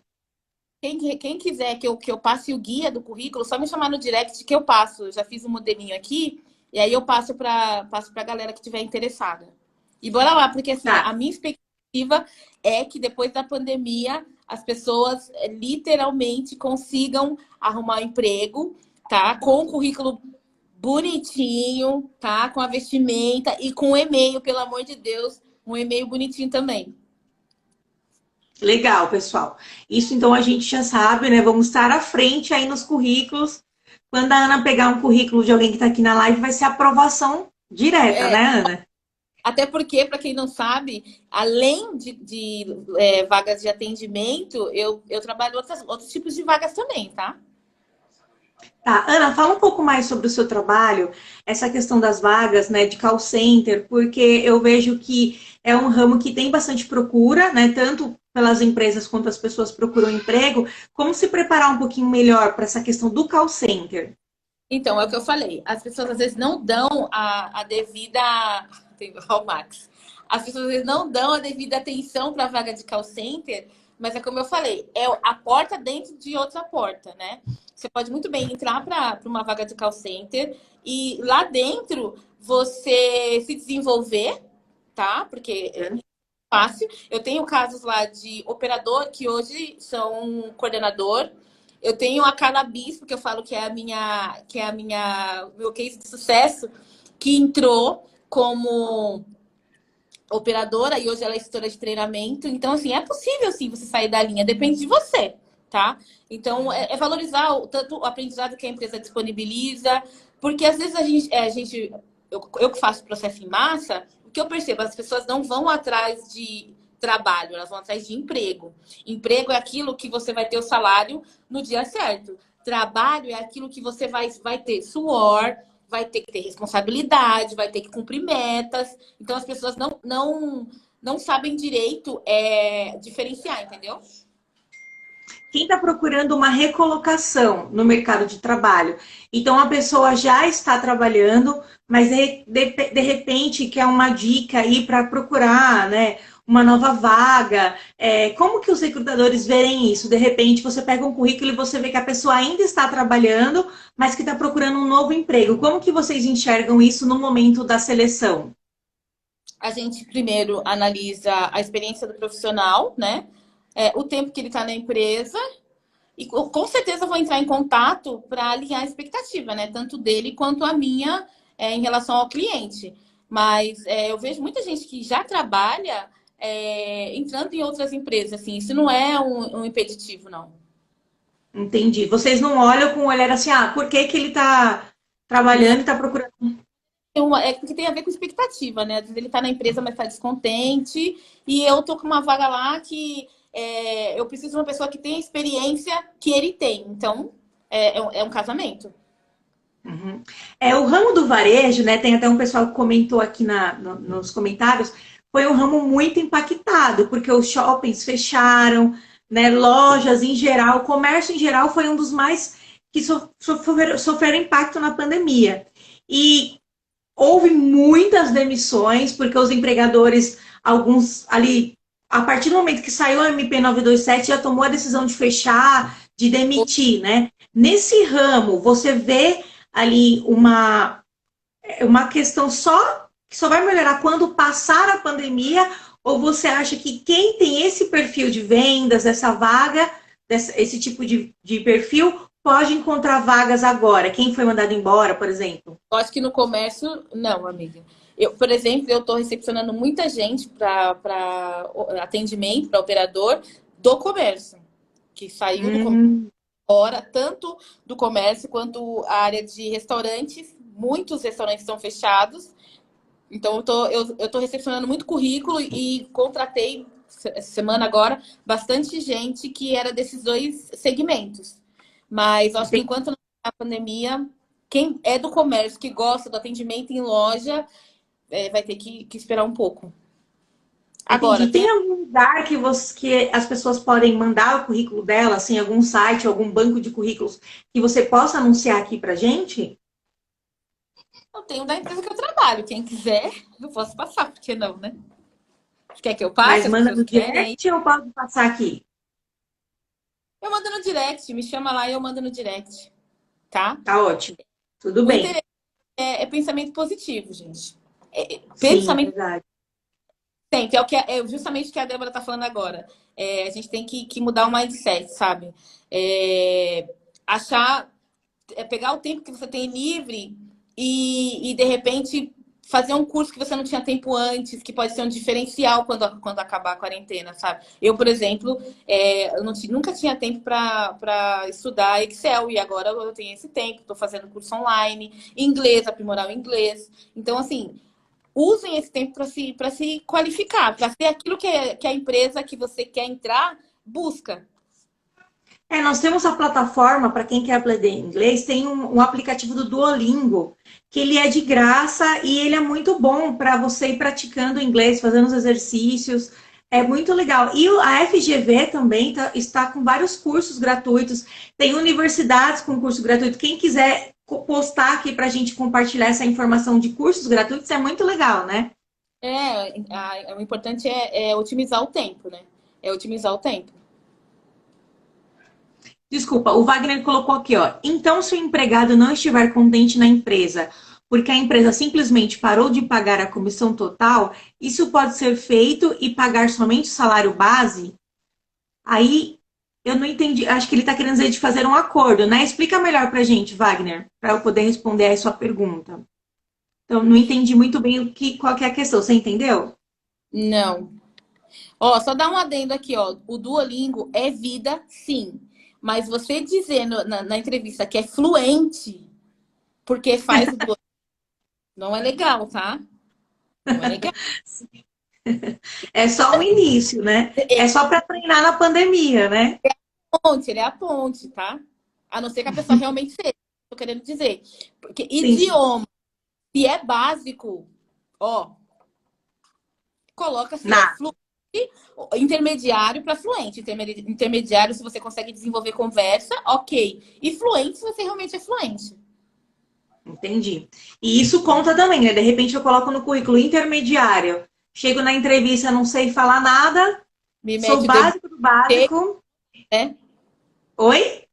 Quem quiser que eu passe o guia do currículo, só me chamar no direct que eu passo. Eu já fiz um modelinho aqui, e aí eu passo pra galera que tiver interessada. E bora lá, porque assim, Tá. a minha expectativa é que depois da pandemia as pessoas literalmente consigam arrumar um emprego, tá? Com o currículo bonitinho, tá? Com a vestimenta e com o e-mail, pelo amor de Deus, um e-mail bonitinho também. Legal, pessoal. Isso então a gente já sabe, né? Vamos estar à frente aí nos currículos. Quando a Ana pegar um currículo de alguém que está aqui na live, vai ser aprovação direta, É, né, Ana? até porque, para quem não sabe, além de vagas de atendimento, eu trabalho outros tipos de vagas também, tá? Tá, Ana, fala um pouco mais sobre o seu trabalho, essa questão das vagas, né, de call center, porque eu vejo que é um ramo que tem bastante procura, né, tanto pelas empresas quanto as pessoas procuram emprego. Como se preparar um pouquinho melhor para essa questão do call center? Então, é o que eu falei. As pessoas às vezes não dão a devida. Tem o Max. As pessoas às vezes não dão a devida atenção para a vaga de call center, mas é como eu falei, é a porta dentro de outra porta, né? Você pode muito bem entrar para uma vaga de call center e lá dentro você se desenvolver, tá? Porque é fácil. Eu tenho casos lá de operador que hoje são coordenador. Eu tenho a Carla Bispo, que eu falo que é meu case de sucesso, que entrou como operadora e hoje ela é instrutora de treinamento. Então, assim, é possível sim você sair da linha, depende de você, tá? Então, é valorizar tanto o aprendizado que a empresa disponibiliza, porque às vezes eu que faço processo em massa, o que eu percebo, as pessoas não vão atrás de trabalho, elas vão atrás de emprego. Emprego é aquilo que você vai ter o salário no dia certo. Trabalho é aquilo que você vai ter suor, vai ter que ter responsabilidade, vai ter que cumprir metas. Então as pessoas não sabem direito diferenciar, entendeu? Quem está procurando uma recolocação no mercado de trabalho. Então, a pessoa já está trabalhando, mas de repente quer uma dica aí para procurar, né, uma nova vaga. Como que os recrutadores veem isso? De repente, você pega um currículo e você vê que a pessoa ainda está trabalhando, mas que está procurando um novo emprego. Como que vocês enxergam isso no momento da seleção? A gente primeiro analisa a experiência do profissional, né? O tempo que ele está na empresa. E com certeza eu vou entrar em contato para alinhar a expectativa, né? Tanto dele quanto a minha em relação ao cliente. Mas eu vejo muita gente que já trabalha entrando em outras empresas, assim. Isso não é um impeditivo, não. Entendi. Vocês não olham com o olhar assim, por que que ele está Não, trabalhando e está procurando. é porque tem a ver com expectativa, né? Às vezes ele está na empresa, mas está descontente. E eu tô com uma vaga lá que eu preciso de uma pessoa que tenha a experiência que ele tem. Então, é um casamento. Uhum. O ramo do varejo, né? Tem até um pessoal que comentou aqui nos comentários, foi um ramo muito impactado, porque os shoppings fecharam, né? Lojas em geral, o comércio em geral foi um dos mais que sofreram impacto na pandemia. E houve muitas demissões, porque os empregadores, alguns ali, a partir do momento que saiu a MP 927, já tomou a decisão de fechar, de demitir, né? Nesse ramo, você vê ali uma questão que só vai melhorar quando passar a pandemia, ou você acha que quem tem esse perfil de vendas, essa vaga, esse tipo de perfil, pode encontrar vagas agora? Quem foi mandado embora, por exemplo? Eu acho que no comércio, não, amiga. Por exemplo, eu estou recepcionando muita gente para atendimento, para operador do comércio, que saiu do comércio Hum, agora, tanto do comércio quanto a área de restaurantes. Muitos restaurantes estão fechados. Então, eu tô recepcionando muito currículo e contratei, essa semana agora, bastante gente que era desses dois segmentos. Mas eu acho que enquanto não a pandemia, quem é do comércio, que gosta do atendimento em loja, vai ter que esperar um pouco. Agora, Entendi. Tem algum lugar que as pessoas podem mandar o currículo dela, assim, algum site, algum banco de currículos que você possa anunciar aqui pra gente? eu tenho da empresa que eu trabalho. Quem quiser, eu posso passar, por que não, né? Quer que eu Mas passe? As manda pessoas no querem aí? direct ou pode passar aqui? Eu mando no direct, me chama lá e eu mando no direct, tá? Tá ótimo. Tudo O bem. interesse é pensamento positivo, gente. Sim, Pensamento verdade. sempre, é justamente o que a Débora tá falando agora. A gente tem que mudar o mindset, sabe? É, achar, pegar o tempo que você tem livre e de repente fazer um curso que você não tinha tempo antes, que pode ser um diferencial quando acabar a quarentena, sabe? Eu, por exemplo, eu nunca tinha tempo para estudar Excel e agora eu tenho esse tempo, estou fazendo curso online, inglês, aprimorar o inglês. Então, assim, usem esse tempo para se qualificar, para ser aquilo que a empresa que você quer entrar busca. Nós temos a plataforma, para quem quer aprender inglês, tem um aplicativo do Duolingo, que ele é de graça e ele é muito bom para você ir praticando inglês, fazendo os exercícios. É muito legal. E a FGV também está com vários cursos gratuitos. Tem universidades com curso gratuito. Quem quiser postar aqui para a gente compartilhar essa informação de cursos gratuitos, é muito legal, né? O importante é otimizar o tempo, né? É otimizar o tempo. Desculpa, o Wagner colocou aqui, ó. Então, se o empregado não estiver contente na empresa, porque a empresa simplesmente parou de pagar a comissão total, isso pode ser feito e pagar somente o salário base? Aí, eu não entendi. Acho que ele está querendo dizer de fazer um acordo, né? Explica melhor para a gente, Wagner, para eu poder responder a sua pergunta. Então, não entendi muito bem qual que é a questão. Você entendeu? Não. Ó, só dá um adendo aqui, ó. O Duolingo é vida, sim. Mas você dizendo na entrevista que é fluente porque faz o Duolingo, não é legal, tá? Não é legal. É só o início, né? É só para treinar na pandemia, né? Ele é a ponte, tá? A não ser que a pessoa realmente seja. Tô querendo dizer. Porque Sim, sim. idioma, se é básico, ó, coloca se é Na, fluente, intermediário para fluente. Intermediário, se você consegue desenvolver conversa, ok. E fluente, se você realmente é fluente. Entendi. E isso conta também, né? De repente eu coloco no currículo intermediário. Chego na entrevista, não sei falar nada, Me sou mete o debug, básico do básico. né? Oi?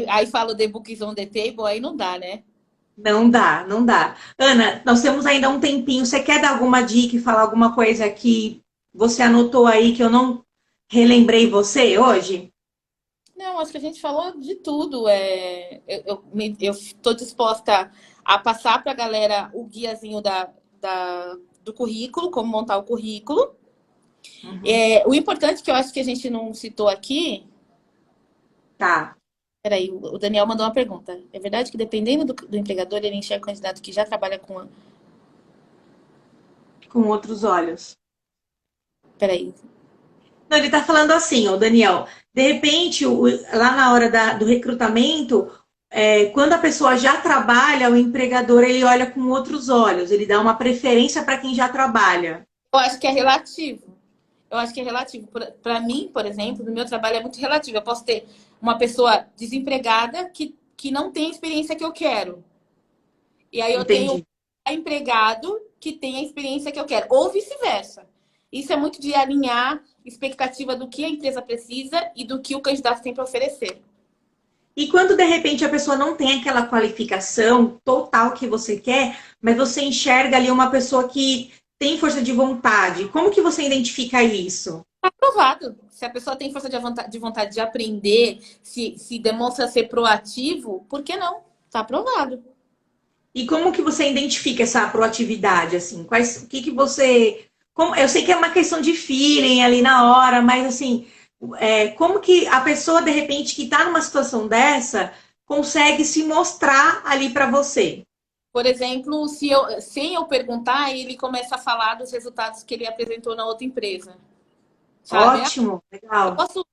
Aí fala o the book is on the table, aí não dá, né? Não dá, não dá. Ana, nós temos ainda um tempinho. Você quer dar alguma dica e falar alguma coisa que você anotou aí que eu não relembrei você hoje? Não, acho que a gente falou de tudo. Eu estou disposta a passar para a galera o guiazinho do currículo, como montar o currículo. Uhum. O importante que eu acho que a gente não citou aqui. Tá, Peraí, o Daniel mandou uma pergunta. É verdade que dependendo do empregador, ele enxerga o candidato que já trabalha com. com outros olhos. Peraí. Não, ele está falando assim, ó, Daniel. De repente, lá na hora do recrutamento, quando a pessoa já trabalha, o empregador ele olha com outros olhos, ele dá uma preferência para quem já trabalha. Eu acho que é relativo. Eu acho que é relativo. Para mim, por exemplo, no meu trabalho é muito relativo. Eu posso ter uma pessoa desempregada que não tem a experiência que eu quero. E aí eu tenho Entendi. empregado que tem a experiência que eu quero, ou vice-versa. Isso é muito de alinhar expectativa do que a empresa precisa e do que o candidato tem para oferecer. E quando de repente a pessoa não tem aquela qualificação total que você quer, mas você enxerga ali uma pessoa que tem força de vontade, como que você identifica isso? Está aprovado. Se a pessoa tem força de vontade de aprender, se demonstra ser proativo, por que não? Está aprovado. E como que você identifica essa proatividade, assim? O que você... eu sei que é uma questão de feeling ali na hora, mas assim, como que a pessoa, de repente, que está numa situação dessa, consegue se mostrar ali para você? Por exemplo, sem eu perguntar, ele começa a falar dos resultados que ele apresentou na outra empresa. Sabe? Ótimo, Eu legal, posso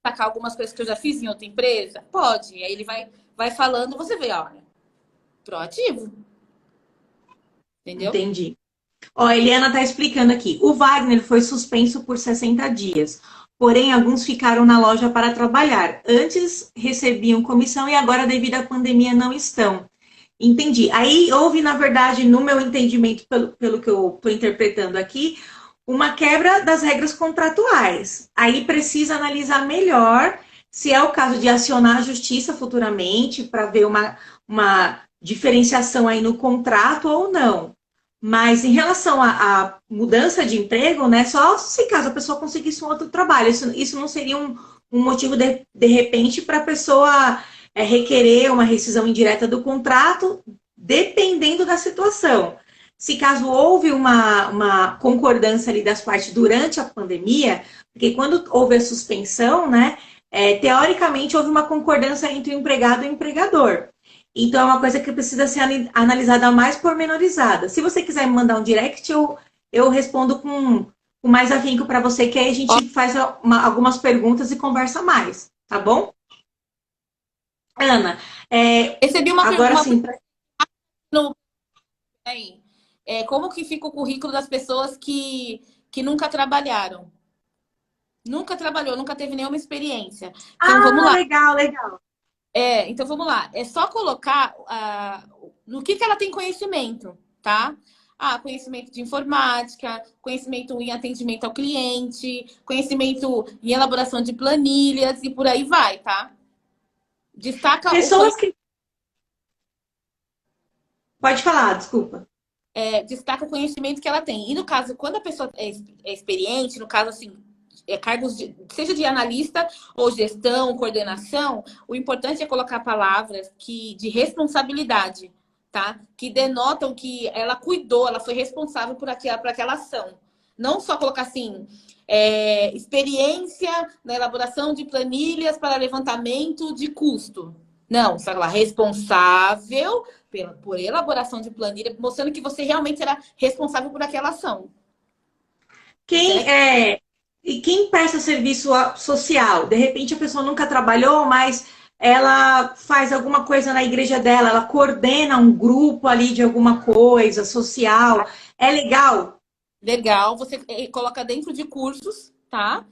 sacar algumas coisas que eu já fiz em outra empresa? Pode. E aí ele vai falando, você vê, olha, proativo. Entendeu? entendi. Ó, a Eliana está explicando aqui. O Wagner foi suspenso por 60 dias. Porém, alguns ficaram na loja para trabalhar. Antes recebiam comissão e agora, devido à pandemia, não estão. Entendi. Aí houve, na verdade, no meu entendimento, pelo que eu estou interpretando aqui, uma quebra das regras contratuais. Aí precisa analisar melhor se é o caso de acionar a justiça futuramente para ver uma diferenciação aí no contrato ou não. Mas em relação à mudança de emprego, né, só se caso a pessoa conseguisse um outro trabalho. Isso não seria um motivo, de repente, para a pessoa requerer uma rescisão indireta do contrato, dependendo da situação. Se caso houve uma concordância ali das partes durante a pandemia, porque quando houve a suspensão, né, teoricamente houve uma concordância entre o empregado e o empregador. Então, é uma coisa que precisa ser analisada mais pormenorizada. Se você quiser me mandar um direct, eu respondo com mais afinco para você, que aí a gente faz algumas perguntas e conversa mais, tá bom? Ana, Recebi uma agora pergunta sim. aí. Como que fica o currículo das pessoas que nunca trabalharam? Nunca trabalhou, nunca teve nenhuma experiência. Então, vamos lá. Legal, legal. Então, vamos lá. É só colocar no que ela tem conhecimento, tá? Conhecimento de informática, conhecimento em atendimento ao cliente, conhecimento em elaboração de planilhas e por aí vai, tá? Destaca Pessoas que... Pode falar, desculpa. destaca o conhecimento que ela tem. E no caso, quando a pessoa é experiente, no caso, assim, cargos seja de analista ou gestão, coordenação, o importante é colocar palavras de responsabilidade, tá? Que denotam que ela cuidou, ela foi responsável por aquela ação. Não só colocar assim, experiência na elaboração de planilhas para levantamento de custo. Não, você lá, responsável por elaboração de planilha, mostrando que você realmente era responsável por aquela ação. E quem presta serviço social? De repente a pessoa nunca trabalhou, mas ela faz alguma coisa na igreja dela, ela coordena um grupo ali de alguma coisa social. É legal? Legal, você coloca dentro de cursos, tá?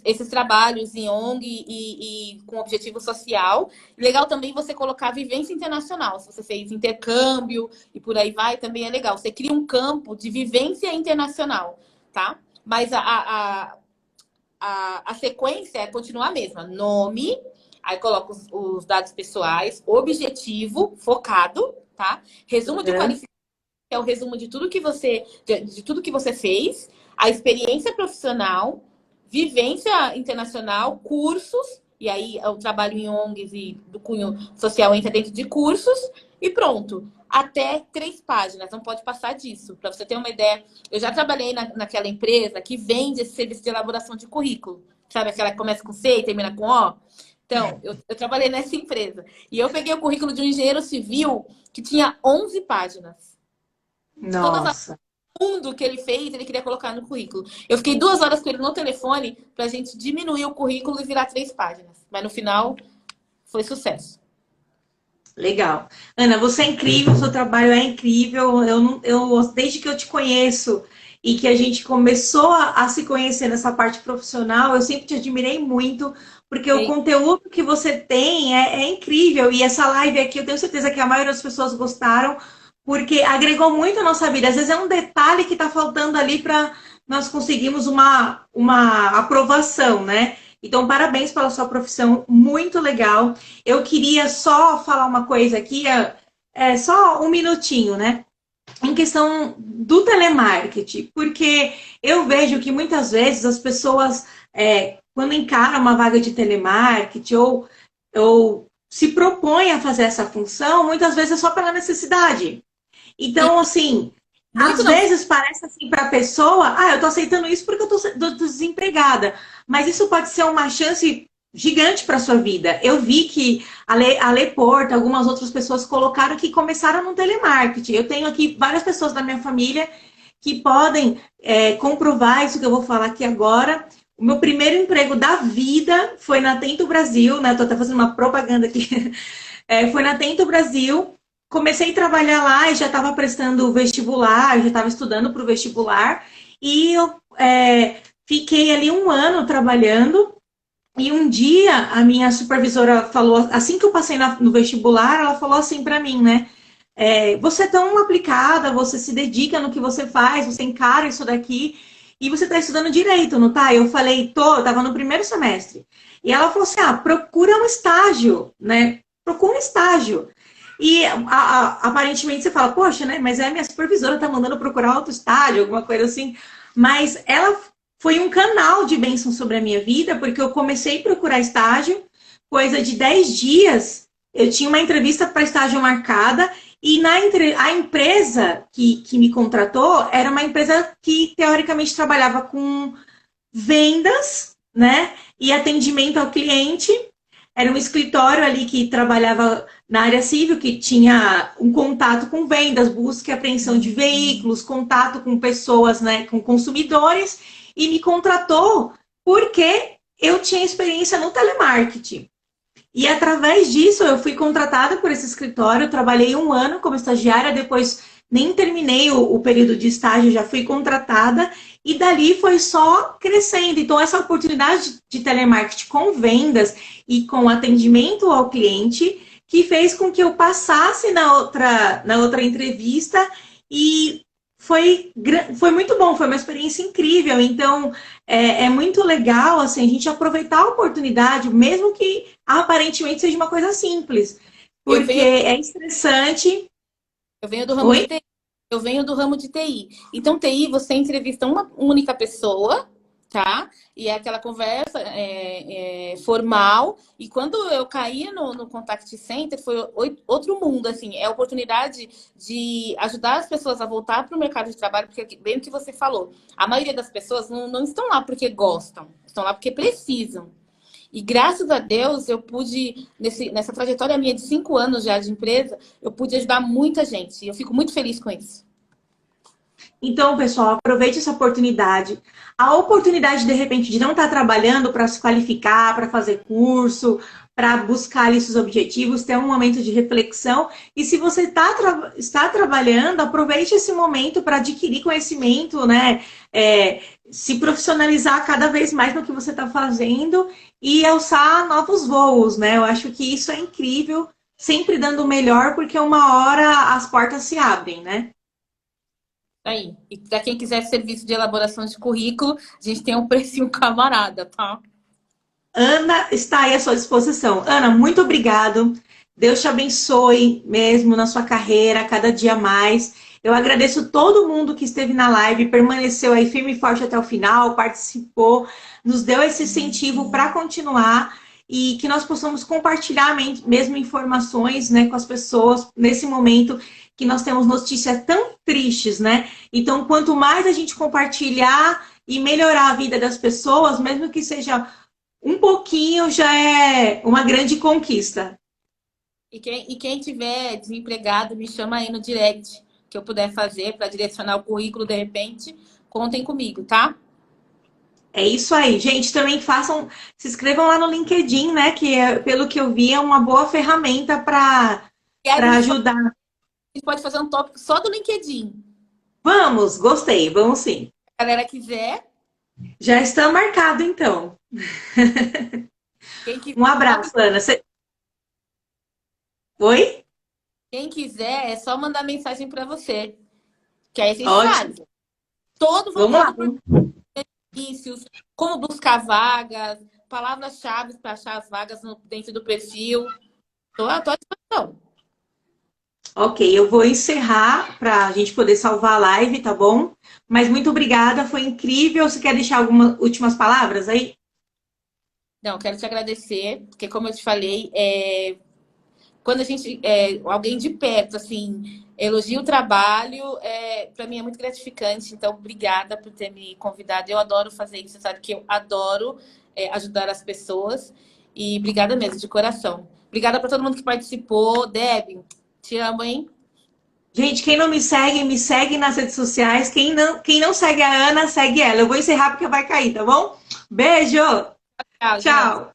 Esses trabalhos em ONG e com objetivo social. Legal também você colocar vivência internacional. Se você fez intercâmbio e por aí vai, também é legal. Você cria um campo de vivência internacional, tá? Mas a sequência é continuar a mesma. Nome, aí coloca os dados pessoais, objetivo, focado, tá? Resumo de qualificação, que é o resumo de tudo de tudo que você fez, a experiência profissional, vivência internacional, cursos, e aí o trabalho em ONGs e do cunho social entra dentro de cursos, e pronto. Até 3 páginas, não pode passar disso. Para você ter uma ideia, eu já trabalhei naquela empresa que vende esse serviço de elaboração de currículo. Sabe aquela que começa com C e termina com O? Então, eu trabalhei nessa empresa. E eu peguei o currículo de um engenheiro civil que tinha 11 páginas. Nossa. Tudo que ele fez, ele queria colocar no currículo. Eu fiquei 2 horas com ele no telefone para a gente diminuir o currículo e virar 3 páginas. Mas no final, foi sucesso. Legal. Ana, você é incrível, seu trabalho é incrível. Desde que eu te conheço e que a gente começou a se conhecer nessa parte profissional, eu sempre te admirei muito, porque o conteúdo que você tem é incrível. E essa live aqui, eu tenho certeza que a maioria das pessoas gostaram, porque agregou muito a nossa vida. Às vezes é um detalhe que está faltando ali para nós conseguirmos uma aprovação, né? Então, parabéns pela sua profissão, muito legal. Eu queria só falar uma coisa aqui, só um minutinho, né? Em questão do telemarketing, porque eu vejo que muitas vezes as pessoas, quando encaram uma vaga de telemarketing ou se propõem a fazer essa função, muitas vezes é só pela necessidade. Então, assim, às vezes parece assim para a pessoa, eu estou aceitando isso porque eu estou desempregada. Mas isso pode ser uma chance gigante para a sua vida. Eu vi que a Lê Porto, algumas outras pessoas colocaram que começaram no telemarketing. Eu tenho aqui várias pessoas da minha família que podem comprovar isso que eu vou falar aqui agora. O meu primeiro emprego da vida foi na Tento Brasil, né? Estou até fazendo uma propaganda aqui. Foi na Tento Brasil. comecei a trabalhar lá e já estava prestando o vestibular, já estava estudando para o vestibular. E eu fiquei ali um ano trabalhando. E um dia a minha supervisora falou, assim que eu passei no vestibular, ela falou assim para mim, né? Você é tão aplicada, você se dedica no que você faz, você encara isso daqui, e você está estudando direito, não tá? Eu falei, tô, eu tava no primeiro semestre. E ela falou assim: procura um estágio, né? Procura um estágio. E aparentemente você fala, poxa, né? Mas minha supervisora tá mandando procurar outro estágio, alguma coisa assim. Mas ela foi um canal de bênção sobre a minha vida, porque eu comecei a procurar estágio, coisa de 10 dias, eu tinha uma entrevista para estágio marcada, e a empresa que me contratou era uma empresa que, teoricamente, trabalhava com vendas, né? E atendimento ao cliente. Era um escritório ali que trabalhava na área civil, que tinha um contato com vendas, busca e apreensão de veículos, contato com pessoas, né? Com consumidores, e me contratou porque eu tinha experiência no telemarketing. E através disso, eu fui contratada por esse escritório, eu trabalhei um ano como estagiária, depois nem terminei o período de estágio, já fui contratada, e dali foi só crescendo. Então, essa oportunidade de telemarketing com vendas e com atendimento ao cliente, que fez com que eu passasse na outra entrevista, e foi muito bom, foi uma experiência incrível. Então, é muito legal assim, a gente aproveitar a oportunidade, mesmo que aparentemente seja uma coisa simples, Eu porque venho, é estressante. eu venho do ramo de Oi? TI. Eu venho do ramo de TI. Então, TI, você entrevista uma única pessoa, tá? E é aquela conversa formal. E quando eu caí no Contact Center, foi outro mundo, assim. É a oportunidade de ajudar as pessoas a voltar para o mercado de trabalho, porque, bem o que você falou, a maioria das pessoas não estão lá porque gostam, estão lá porque precisam. E graças a Deus, eu pude, nessa trajetória minha de 5 anos já de empresa, eu pude ajudar muita gente. E eu fico muito feliz com isso. Então, pessoal, aproveite essa oportunidade. A oportunidade, de repente, de não estar trabalhando para se qualificar, para fazer curso, para buscar ali seus objetivos, ter um momento de reflexão. E se você está trabalhando, aproveite esse momento para adquirir conhecimento, né? Se profissionalizar cada vez mais no que você está fazendo e alçar novos voos, né? Eu acho que isso é incrível, sempre dando o melhor, porque uma hora as portas se abrem, né? Aí. E para quem quiser serviço de elaboração de currículo, a gente tem um precinho camarada, tá? Ana está aí à sua disposição. Ana, muito obrigado. Deus te abençoe mesmo na sua carreira, cada dia mais. Eu agradeço todo mundo que esteve na live, permaneceu aí firme e forte até o final, participou, nos deu esse incentivo para continuar, e que nós possamos compartilhar mesmo informações, né, com as pessoas nesse momento que nós temos notícias tão tristes, né? Então, quanto mais a gente compartilhar e melhorar a vida das pessoas, mesmo que seja um pouquinho, já é uma grande conquista. E quem tiver desempregado, me chama aí no direct, que eu puder fazer para direcionar o currículo de repente. Contem comigo, tá? É isso aí, gente. Também se inscrevam lá no LinkedIn, né? Que pelo que eu vi, é uma boa ferramenta para E a gente pode, ajudar. a gente pode fazer um tópico só do LinkedIn. Vamos, gostei, vamos sim. Se a galera quiser, Já está marcado, então. quem quiser, Um abraço, Ana. Oi? quem quiser, é só mandar mensagem para você. Que aí vocês Ótimo. fazem. Todo Vamos lá. voltado para benefícios, como buscar vagas, palavras-chave para achar as vagas dentro do perfil. Estou à disposição. Ok, eu vou encerrar para a gente poder salvar a live, tá bom? Mas muito obrigada, foi incrível. Você quer deixar algumas últimas palavras aí? Não, quero te agradecer, porque como eu te falei, quando a gente, alguém de perto, assim, elogia o trabalho, para mim é muito gratificante. Então, obrigada por ter me convidado. Eu adoro fazer isso, você sabe que eu adoro ajudar as pessoas. E obrigada mesmo, de coração. Obrigada para todo mundo que participou. Deb, te amo, hein? Gente, quem não me segue nas redes sociais. Quem não segue a Ana, segue ela. Eu vou encerrar porque vai cair, tá bom? Beijo! Tchau, gente. Tchau!